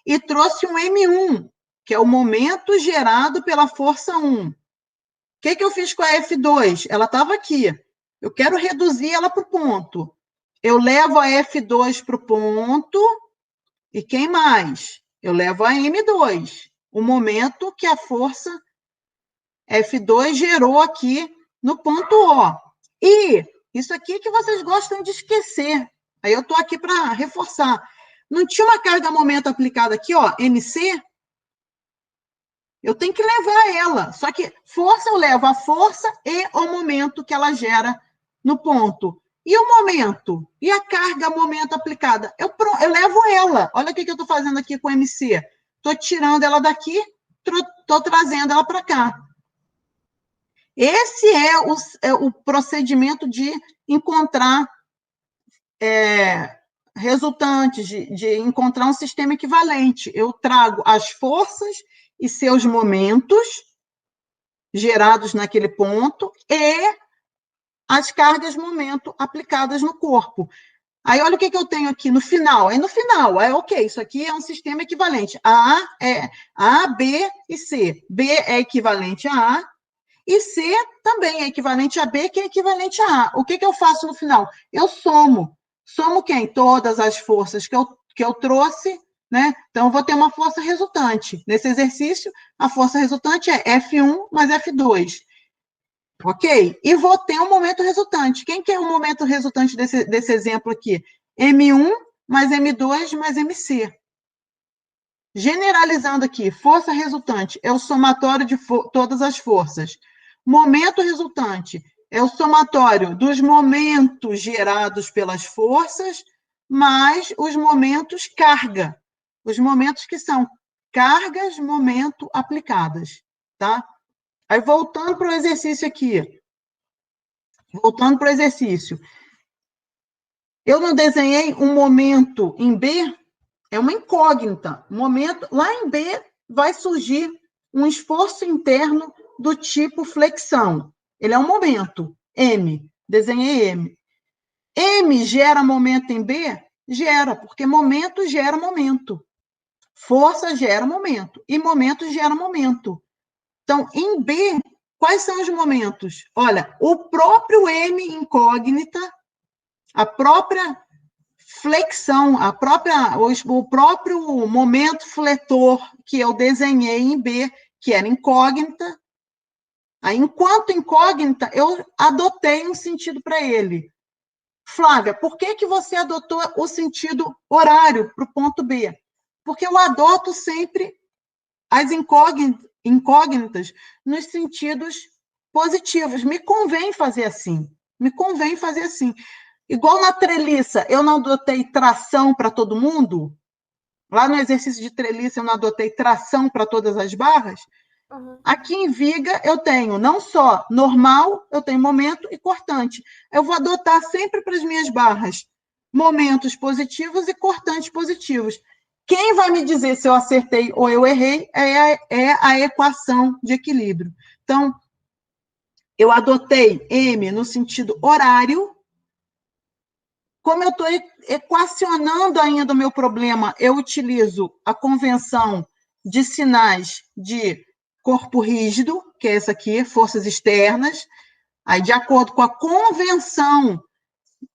e trouxe um M1, que é o momento gerado pela força 1. O que eu fiz com a F2? Ela estava aqui. Eu quero reduzir ela para o ponto. Eu levo a F2 para o ponto, e quem mais? Eu levo a M2, o momento que a força F2 gerou aqui no ponto O. E isso aqui que vocês gostam de esquecer. Aí eu estou aqui para reforçar. Não tinha uma carga-momento aplicada aqui, ó, MC? Eu tenho que levar ela. Só que força eu levo a força e o momento que ela gera no ponto. E o momento? E a carga-momento aplicada? Eu levo ela. Olha o que eu estou fazendo aqui com o MC. Estou tirando ela daqui, estou trazendo ela para cá. Esse é o procedimento de encontrar resultantes, de encontrar um sistema equivalente. Eu trago as forças e seus momentos gerados naquele ponto e as cargas momento aplicadas no corpo. Aí, olha o que eu tenho aqui no final. Aí, no final, ok, isso aqui é um sistema equivalente. A, B e C. B é equivalente a A, e C também é equivalente a B, que é equivalente a A. O que eu faço no final? Eu somo. Somo quem? Todas as forças que eu trouxe, né? Então, eu vou ter uma força resultante. Nesse exercício, a força resultante é F1 mais F2. Ok? E vou ter um momento resultante. Quem que é o momento resultante desse exemplo aqui? M1 mais M2 mais MC. Generalizando aqui, força resultante é o somatório de todas as forças. Momento resultante é o somatório dos momentos gerados pelas forças, mais os momentos carga. Os momentos que são cargas, momento aplicadas. Tá? Aí, voltando para o exercício aqui. Voltando para o exercício. Eu não desenhei um momento em B, é uma incógnita. Momento, lá em B vai surgir um esforço interno do tipo flexão. Ele é um momento, M. Desenhei M. M gera momento em B? Gera, porque momento gera momento. Força gera momento. E momento gera momento. Então, em B, quais são os momentos? Olha, o próprio M incógnita, a própria flexão, o próprio momento fletor que eu desenhei em B, que era incógnita. Aí, enquanto incógnita, eu adotei um sentido para ele. Flávia, por que você adotou o sentido horário para o ponto B? Porque eu adoto sempre as incógnitas nos sentidos positivos. Me convém fazer assim. Me convém fazer assim. Igual na treliça, eu não adotei tração para todo mundo. Lá no exercício de treliça, eu não adotei tração para todas as barras. Uhum. Aqui em viga, eu tenho não só normal, eu tenho momento e cortante. Eu vou adotar sempre para as minhas barras momentos positivos e cortantes positivos. Quem vai me dizer se eu acertei ou eu errei é a equação de equilíbrio. Então, eu adotei M no sentido horário. Como eu estou equacionando ainda o meu problema, eu utilizo a convenção de sinais de corpo rígido, que é essa aqui, forças externas. Aí, de acordo com a convenção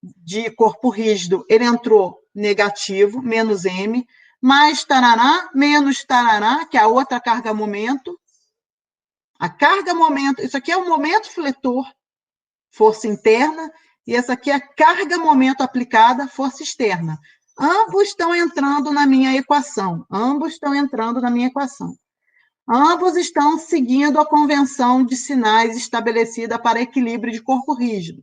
de corpo rígido, ele entrou negativo, menos M, mais tarará, menos tarará, que é a outra carga-momento. A carga-momento, isso aqui é o momento fletor, força interna, e essa aqui é a carga-momento aplicada, força externa. Ambos estão entrando na minha equação. Ambos estão entrando na minha equação. Ambos estão seguindo a convenção de sinais estabelecida para equilíbrio de corpo rígido.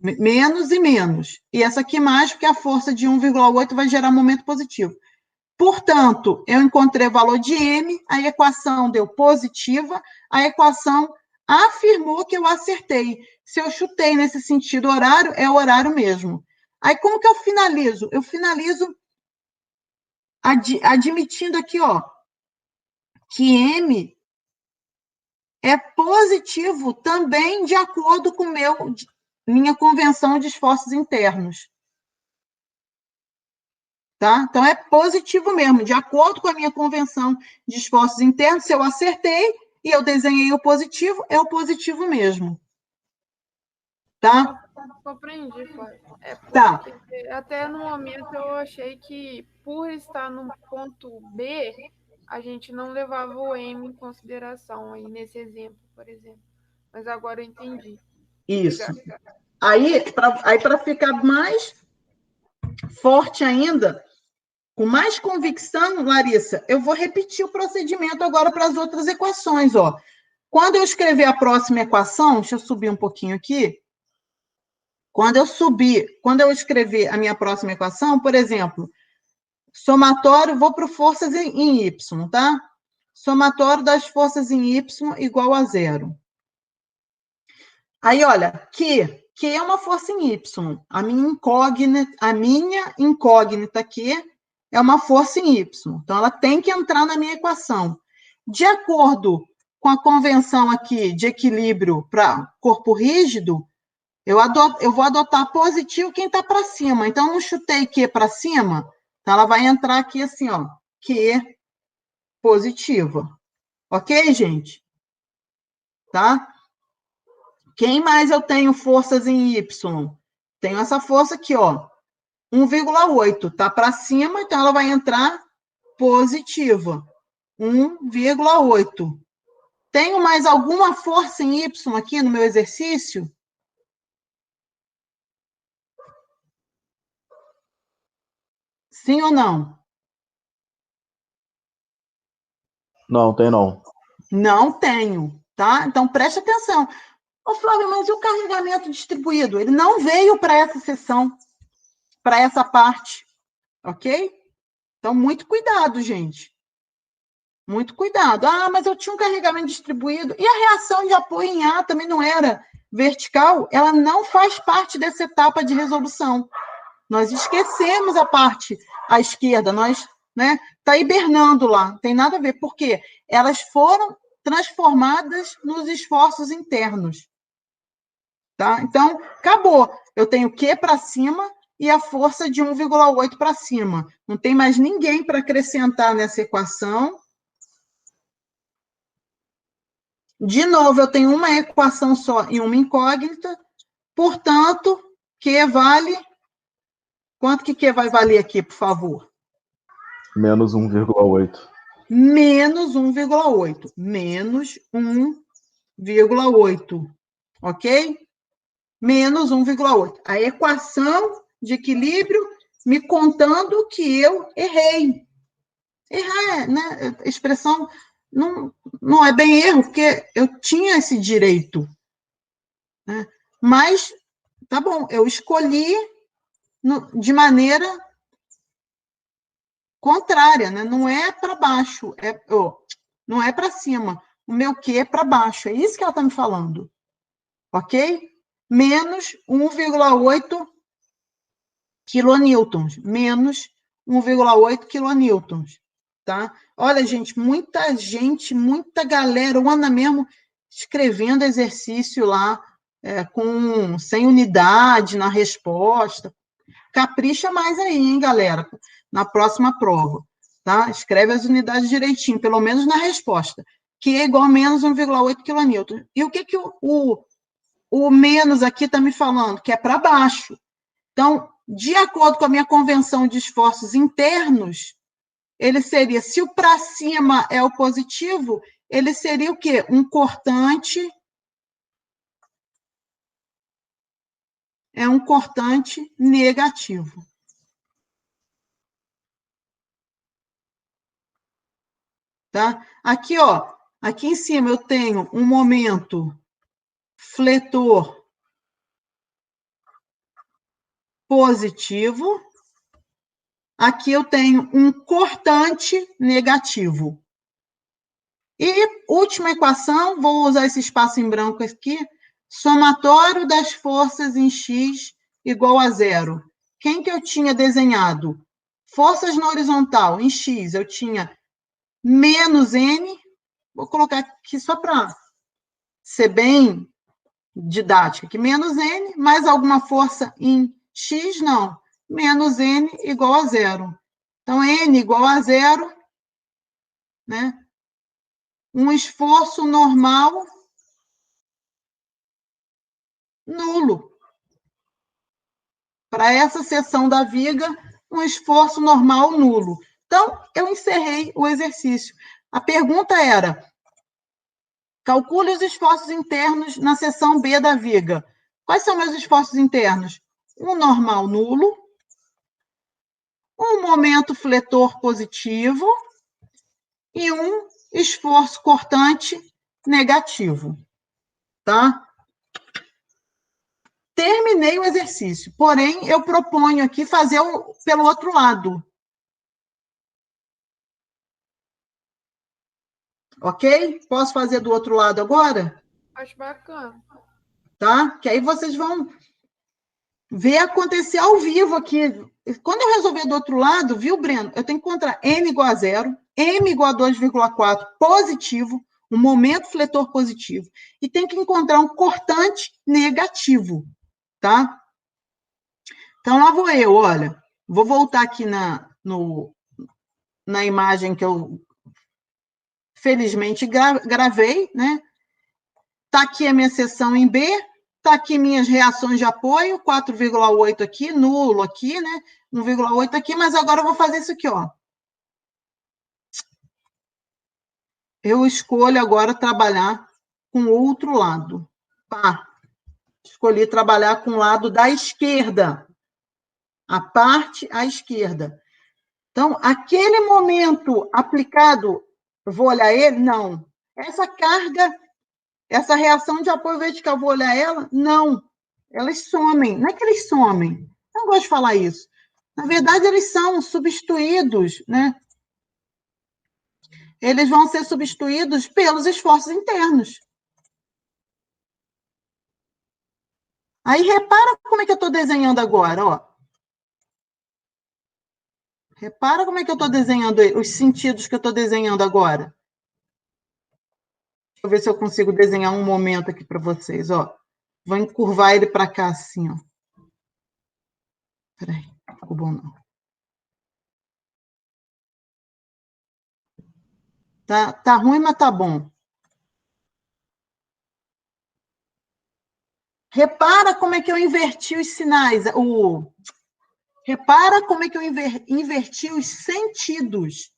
Menos e menos. E essa aqui mais, porque a força de 1,8 vai gerar momento positivo. Portanto, eu encontrei o valor de M, a equação deu positiva, a equação afirmou que eu acertei. Se eu chutei nesse sentido horário, é o horário mesmo. Aí, como que eu finalizo? Eu finalizo admitindo aqui, ó, que M é positivo também de acordo com minha convenção de esforços internos. Tá? Então, é positivo mesmo, de acordo com a minha convenção de esforços internos, se eu acertei e eu desenhei o positivo, é o positivo mesmo. Tá? Compreendi, Flávia. Tá. Até no momento eu achei que, por estar no ponto B, a gente não levava o M em consideração aí nesse exemplo, por exemplo. Mas agora eu entendi. Isso. Obrigada. Aí, para ficar mais forte ainda, com mais convicção, Larissa, eu vou repetir o procedimento agora para as outras equações. Ó. Quando eu escrever a próxima equação, deixa eu subir um pouquinho aqui. Quando eu escrever a minha próxima equação, por exemplo, somatório, vou para forças em Y, tá? Somatório das forças em Y igual a 0. Aí, olha, que é uma força em Y. A minha incógnita aqui é uma força em Y. Então, ela tem que entrar na minha equação. De acordo com a convenção aqui de equilíbrio para corpo rígido, eu vou adotar positivo quem está para cima. Então, eu não chutei Q para cima, então ela vai entrar aqui assim, ó, Q positiva. Ok, gente? Tá? Quem mais eu tenho forças em Y? Tenho essa força aqui, ó, 1,8. Tá para cima, então ela vai entrar positiva. 1,8. Tenho mais alguma força em Y aqui no meu exercício? Sim ou não? Não, tem não. Não tenho, tá? Então, preste atenção. Ô, Flávio, mas e o carregamento distribuído? Ele não veio para essa sessão, para essa parte, ok? Então, muito cuidado, gente. Muito cuidado. Ah, mas eu tinha um carregamento distribuído. E a reação de apoio em A também não era vertical? Ela não faz parte dessa etapa de resolução. Nós esquecemos a parte à esquerda, nós, né, está hibernando lá, não tem nada a ver, porque elas foram transformadas nos esforços internos. Tá? Então, acabou. Eu tenho Q para cima e a força de 1,8 para cima. Não tem mais ninguém para acrescentar nessa equação. De novo, eu tenho uma equação só e uma incógnita, portanto, Q vale... Quanto que Q vai valer aqui, por favor? Menos 1,8. Menos 1,8. Menos 1,8. Ok? Menos 1,8. A equação de equilíbrio me contando que eu errei. Errar, né? A expressão não é bem erro, porque eu tinha esse direito. Né? Mas, tá bom, eu escolhi de maneira contrária, né? Não é para baixo, não é para cima. O meu Q é para baixo. É isso que ela está me falando. Ok? Menos 1,8 quilonewtons. Menos 1,8 quilonewtons. Tá? Olha, gente, muita galera, o Ana mesmo escrevendo exercício lá, sem unidade na resposta. Capricha mais aí, hein, galera? Na próxima prova, tá? Escreve as unidades direitinho, pelo menos na resposta, que é igual a menos 1,8 kN. E o que o menos aqui está me falando? Que é para baixo. Então, de acordo com a minha convenção de esforços internos, ele seria, se o para cima é o positivo, ele seria o quê? Um cortante... É um cortante negativo. Tá? Aqui, ó, aqui em cima eu tenho um momento fletor positivo. Aqui eu tenho um cortante negativo. E última equação, vou usar esse espaço em branco aqui, somatório das forças em X igual a zero. Quem que eu tinha desenhado? Forças na horizontal, em X, eu tinha menos N, vou colocar aqui só para ser bem didática, que menos N, mais alguma força em X, não, menos N igual a zero. Então, N igual a zero, né? Um esforço normal nulo. Para essa seção da viga, um esforço normal nulo. Então, eu encerrei o exercício. A pergunta era: calcule os esforços internos na seção B da viga. Quais são meus esforços internos? Um normal nulo, um momento fletor positivo e um esforço cortante negativo. Tá? Terminei o exercício, porém, eu proponho aqui fazer pelo outro lado. Ok? Posso fazer do outro lado agora? Acho bacana. Tá? Que aí vocês vão ver acontecer ao vivo aqui. Quando eu resolver do outro lado, viu, Breno? Eu tenho que encontrar N igual a zero, M igual a 2,4 positivo, um momento fletor positivo. E tem que encontrar um cortante negativo, tá? Então, lá vou eu, olha. Vou voltar aqui na imagem que eu, felizmente, gravei, né? Está aqui a minha seção em B, está aqui minhas reações de apoio, 4,8 aqui, nulo aqui, né? 1,8 aqui, mas agora eu vou fazer isso aqui, ó. Eu escolho agora trabalhar com o outro lado. Pá. Escolhi trabalhar com o lado da esquerda. A parte à esquerda. Então, aquele momento aplicado, eu vou olhar ele? Não. Essa carga, essa reação de apoio vertical, vou olhar ela? Não. Elas somem. Não é que eles somem. Eu não gosto de falar isso. Na verdade, eles são substituídos, né? Eles vão ser substituídos pelos esforços internos. Aí, repara como é que eu estou desenhando agora, ó. Repara como é que eu estou desenhando os sentidos que eu estou desenhando agora. Deixa eu ver se eu consigo desenhar um momento aqui para vocês, ó. Vou encurvar ele para cá, assim, ó. Peraí, não ficou bom, não. Tá ruim, mas tá bom. Repara como é que eu inverti os sinais. Repara como é que eu inverti os sentidos.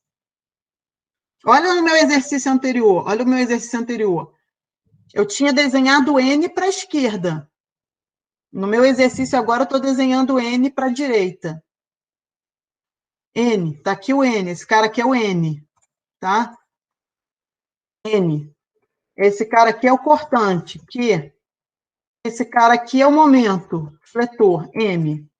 Olha no meu exercício anterior. Olha o meu exercício anterior. Eu tinha desenhado N para a esquerda. No meu exercício agora, eu estou desenhando N para a direita. N, tá aqui o N. Esse cara aqui é o N, tá? N. Esse cara aqui é o cortante, Q. Esse cara aqui é o momento, fletor, M.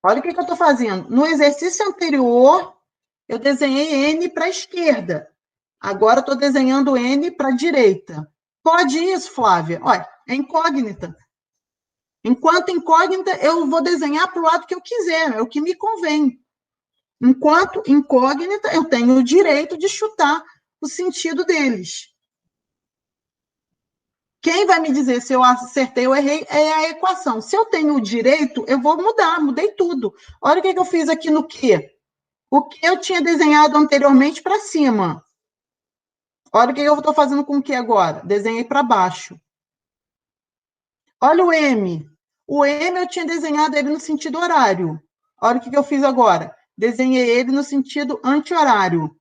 Olha o que eu estou fazendo. No exercício anterior, eu desenhei N para a esquerda. Agora, eu estou desenhando N para a direita. Pode isso, Flávia? Olha, é incógnita. Enquanto incógnita, eu vou desenhar para o lado que eu quiser, é o que me convém. Enquanto incógnita, eu tenho o direito de chutar o sentido deles. Quem vai me dizer se eu acertei ou errei é a equação. Se eu tenho o direito, eu vou mudar, mudei tudo. Olha o que eu fiz aqui no Q. O que eu tinha desenhado anteriormente para cima. Olha o que eu estou fazendo com o Q agora. Desenhei para baixo. Olha o M. O M eu tinha desenhado ele no sentido horário. Olha o que eu fiz agora. Desenhei ele no sentido anti-horário.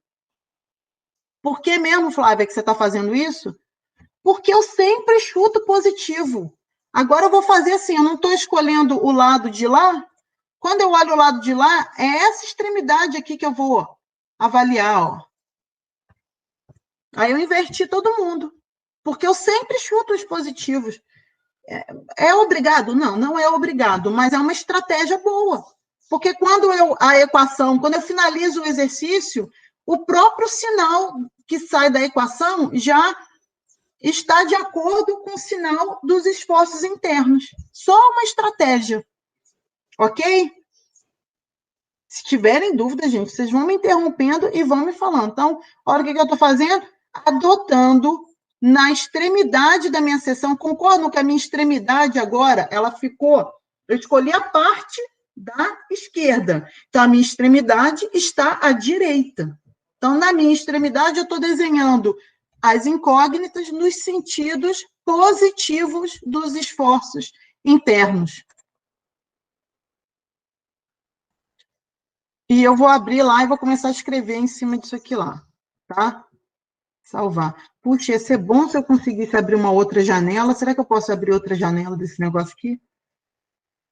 Por que mesmo, Flávia, que você está fazendo isso? Porque eu sempre chuto positivo. Agora eu vou fazer assim, eu não estou escolhendo o lado de lá. Quando eu olho o lado de lá, é essa extremidade aqui que eu vou avaliar, ó. Aí eu inverti todo mundo. Porque eu sempre chuto os positivos. É obrigado? Não, não é obrigado, mas é uma estratégia boa. Porque quando eu finalizo o exercício, o próprio sinal que sai da equação já está de acordo com o sinal dos esforços internos. Só uma estratégia. Ok? Se tiverem dúvida, gente, vocês vão me interrompendo e vão me falando. Então, olha o que eu estou fazendo? Adotando na extremidade da minha seção. Concordam que a minha extremidade agora, ela ficou... Eu escolhi a parte da esquerda. Então, a minha extremidade está à direita. Então, na minha extremidade, eu estou desenhando as incógnitas nos sentidos positivos dos esforços internos. E eu vou abrir lá e vou começar a escrever em cima disso aqui lá, tá? Salvar. Puxa, ia ser bom se eu conseguisse abrir uma outra janela. Será que eu posso abrir outra janela desse negócio aqui?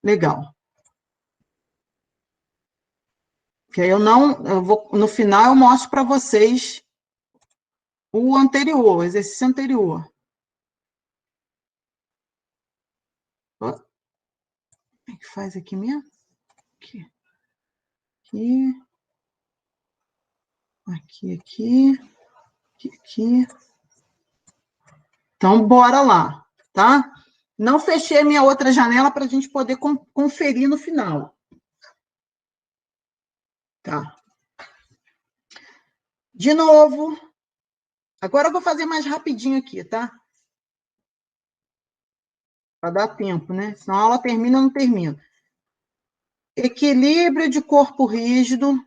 Legal. Que aí eu vou, no final eu mostro para vocês o anterior, o exercício anterior. Como é que faz aqui mesmo? Aqui. Aqui. Então, bora lá, tá? Não fechei a minha outra janela para a gente poder conferir no final. Tá. De novo, Agora eu vou fazer mais rapidinho aqui, tá? Para dar tempo, né? Senão a aula termina ou não termina. Equilíbrio de corpo rígido.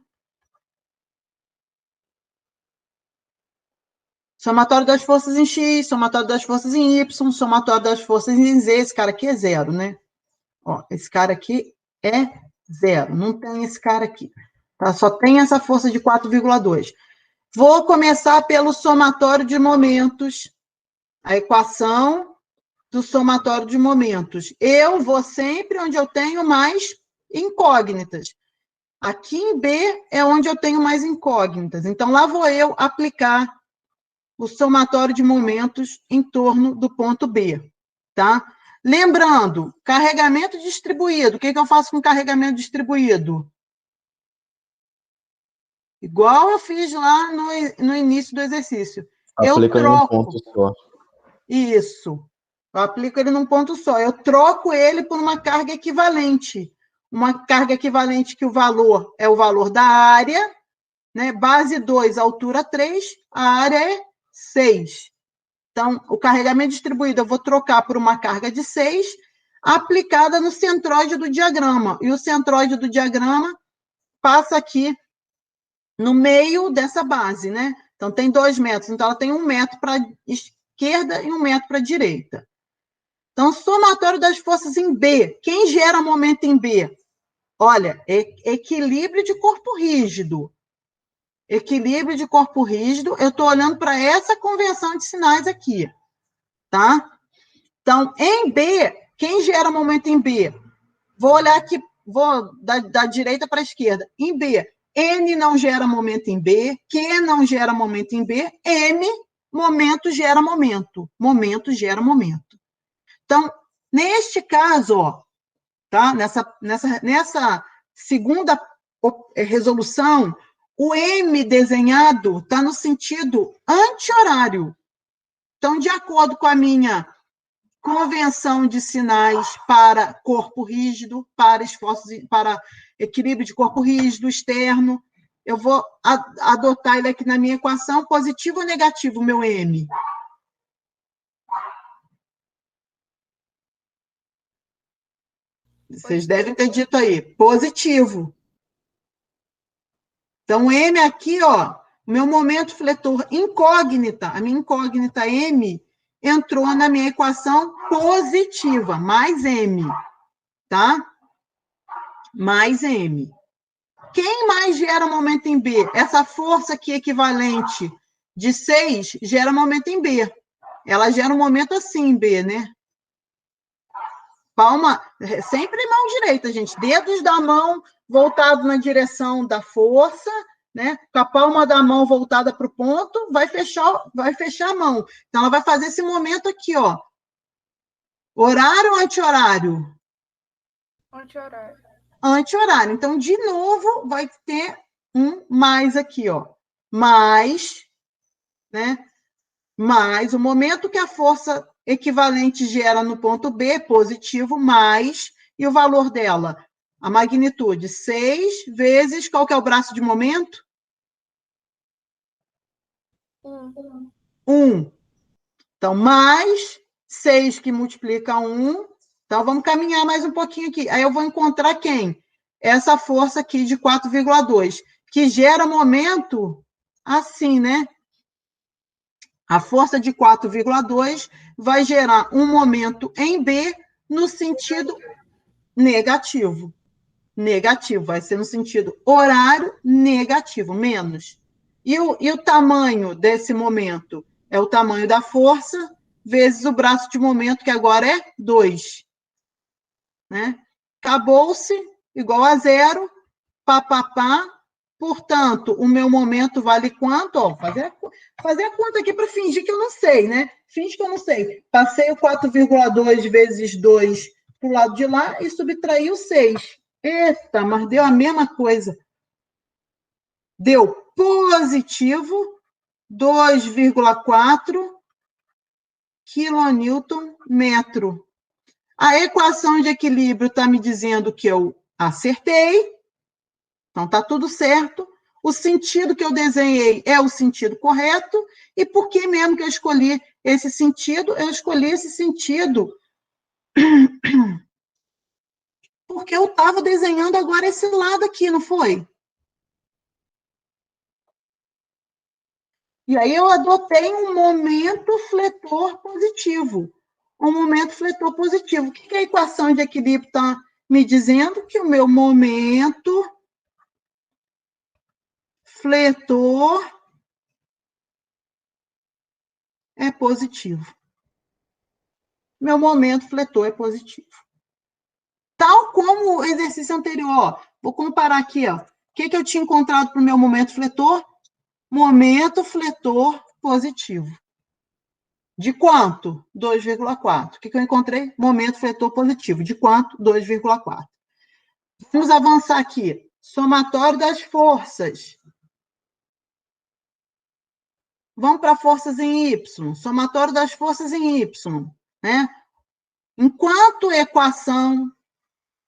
Somatório das forças em X, somatório das forças em Y, somatório das forças em Z. Esse cara aqui é zero, né? Ó, esse cara aqui é zero. Não tem esse cara aqui. Tá? Só tem essa força de 4,2. Vou começar pelo somatório de momentos. A equação do somatório de momentos. Eu vou sempre onde eu tenho mais incógnitas. Aqui em B é onde eu tenho mais incógnitas. Então, lá vou eu aplicar o somatório de momentos em torno do ponto B, tá? Lembrando, carregamento distribuído. O que eu faço com carregamento distribuído? Igual eu fiz lá no início do exercício. Aplica em um ponto só. Isso. Eu aplico ele num ponto só. Eu troco ele por uma carga equivalente. Uma carga equivalente que o valor é o valor da área, né? Base 2, altura 3, a área é 6. Então, o carregamento distribuído eu vou trocar por uma carga de 6 aplicada no centróide do diagrama. E o centróide do diagrama passa aqui no meio dessa base, né? Então, tem 2 metros. Então, ela tem 1 metro para a esquerda e 1 metro para a direita. Então, somatório das forças em B. Quem gera momento em B? Olha, equilíbrio de corpo rígido. Equilíbrio de corpo rígido, eu estou olhando para essa convenção de sinais aqui, tá? Então, em B, quem gera momento em B? Vou olhar aqui, vou da direita para a esquerda. Em B, N não gera momento em B, Q não gera momento em B, M, momento gera momento. Momento gera momento. Então, neste caso, ó, tá? Nessa segunda resolução, o M desenhado está no sentido anti-horário. Então, de acordo com a minha convenção de sinais para corpo rígido, para esforços, para equilíbrio de corpo rígido externo, eu vou adotar ele aqui na minha equação, positivo ou negativo, meu M? Vocês devem ter dito aí, positivo. Então, M aqui, ó, meu momento fletor incógnita, a minha incógnita M, entrou na minha equação positiva, mais M, tá? Mais M. Quem mais gera momento em B? Essa força aqui equivalente de 6 gera momento em B. Ela gera um momento assim em B, né? Palma, sempre mão direita, gente. Dedos da mão voltados na direção da força, né? Com a palma da mão voltada para o ponto, vai fechar a mão. Então, ela vai fazer esse momento aqui, ó. Horário ou anti-horário? Anti-horário. Anti-horário. Então, de novo, vai ter um mais aqui, ó. Mais, né? Mais o momento que a força equivalente gera no ponto B, positivo, mais, e o valor dela? A magnitude, 6 vezes, qual que é o braço de momento? 1. Então, mais 6 que multiplica 1. Então, vamos caminhar mais um pouquinho aqui. Aí eu vou encontrar quem? Essa força aqui de 4,2, que gera momento assim, né? A força de 4,2 vai gerar um momento em B no sentido negativo. Negativo, vai ser no sentido horário negativo, menos. E o tamanho desse momento? É o tamanho da força vezes o braço de momento, que agora é 2. Né? Acabou-se, igual a 0, pá. Portanto, o meu momento vale quanto? Ó, fazer a conta aqui para fingir que eu não sei, né? Finge que eu não sei. Passei o 4,2 vezes 2 para o lado de lá e subtraí o 6. Eita, mas deu a mesma coisa. Deu positivo 2,4 quilonewton metro. A equação de equilíbrio está me dizendo que eu acertei. Então, está tudo certo. o sentido que eu desenhei é o sentido correto, e por que mesmo que eu escolhi esse sentido? Eu escolhi esse sentido porque eu estava desenhando agora esse lado aqui, não foi? E aí eu adotei um momento fletor positivo. Um momento fletor positivo. O que a equação de equilíbrio está me dizendo? Que o meu momento fletor é positivo. Meu momento fletor é positivo. Tal como o exercício anterior. Ó, vou comparar aqui. Ó. O que eu tinha encontrado para o meu momento fletor? Momento fletor positivo. De quanto? 2,4. O que eu encontrei? Momento fletor positivo. De quanto? 2,4. Vamos avançar aqui. Somatório das forças. Vamos para forças em Y. Somatório das forças em Y. Né? Enquanto equação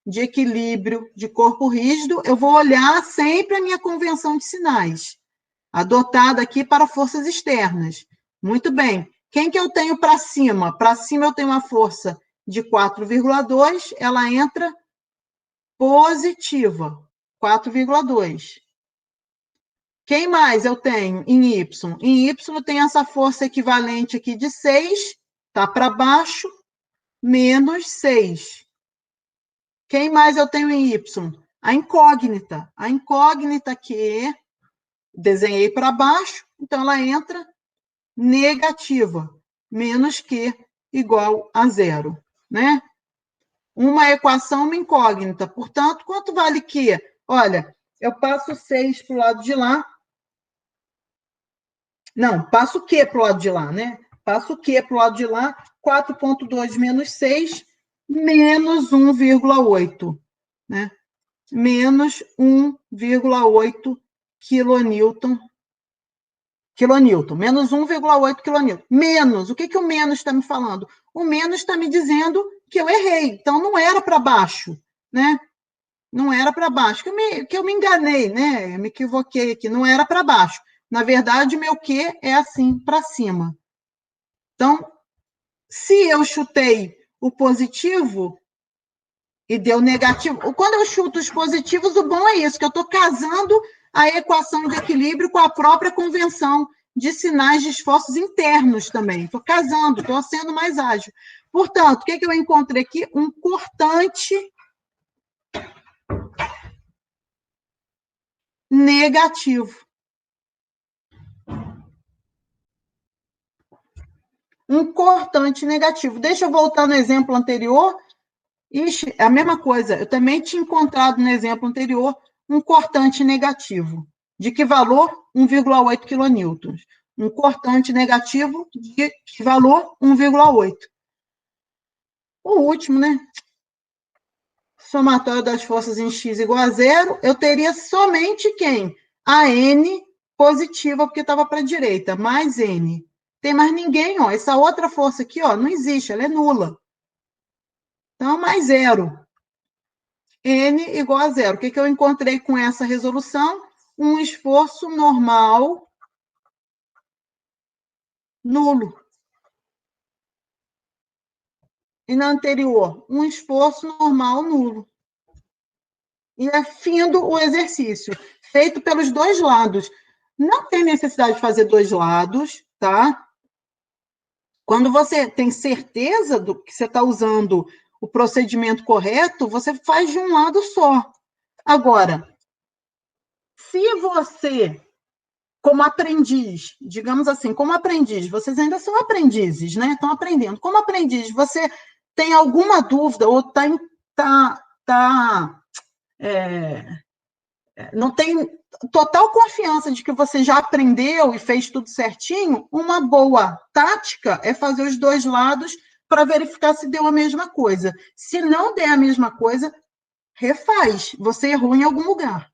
de equilíbrio de corpo rígido, eu vou olhar sempre a minha convenção de sinais, adotada aqui para forças externas. Muito bem. Quem que eu tenho para cima? Para cima eu tenho uma força de 4,2, ela entra positiva, 4,2. Quem mais eu tenho em Y? Em Y tem essa força equivalente aqui de 6, tá para baixo, menos 6. Quem mais eu tenho em Y? A incógnita. A incógnita que desenhei para baixo, então ela entra negativa, menos Q igual a 0, né? Uma equação, uma incógnita. Portanto, quanto vale Q? Olha, eu passo 6 para o lado de lá. Não, passo o Q para o lado de lá, né? Passo o Q para o lado de lá, 4,2 menos 6, menos 1,8, né? Menos 1,8 quilonewton. Menos 1,8 quilonewton. Menos, o que o menos está me falando? O menos está me dizendo que eu errei, então não era para baixo, né? Não era para baixo, que eu me enganei, né? Eu me equivoquei aqui, não era para baixo. Na verdade, meu Q é assim, para cima. Então, se eu chutei o positivo e deu negativo, quando eu chuto os positivos, o bom é isso, que eu estou casando a equação de equilíbrio com a própria convenção de sinais de esforços internos também. Estou casando, estou sendo mais ágil. Portanto, o que eu encontrei aqui? Um cortante negativo. Um cortante negativo. Deixa eu voltar no exemplo anterior. Ixi, é a mesma coisa. Eu também tinha encontrado no exemplo anterior um cortante negativo. De que valor? 1,8 quilonewtons. Um cortante negativo de que valor? 1,8. O último, né? Somatório das forças em X igual a 0, eu teria somente quem? A N positiva, porque estava para a direita, mais N. Tem mais ninguém, ó. Essa outra força aqui, ó, não existe, ela é nula. Então, mais 0. N igual a 0. O que eu encontrei com essa resolução? Um esforço normal nulo. E na anterior, um esforço normal nulo. E é findo o exercício, feito pelos dois lados. Não tem necessidade de fazer dois lados, tá? Quando você tem certeza do que você está usando o procedimento correto, você faz de um lado só. Agora, se você, como aprendiz, digamos assim, como aprendiz, vocês ainda são aprendizes, né? Estão aprendendo. Como aprendiz, você tem alguma dúvida ou não tem total confiança de que você já aprendeu e fez tudo certinho, uma boa tática é fazer os dois lados para verificar se deu a mesma coisa. Se não der a mesma coisa, refaz. Você errou em algum lugar.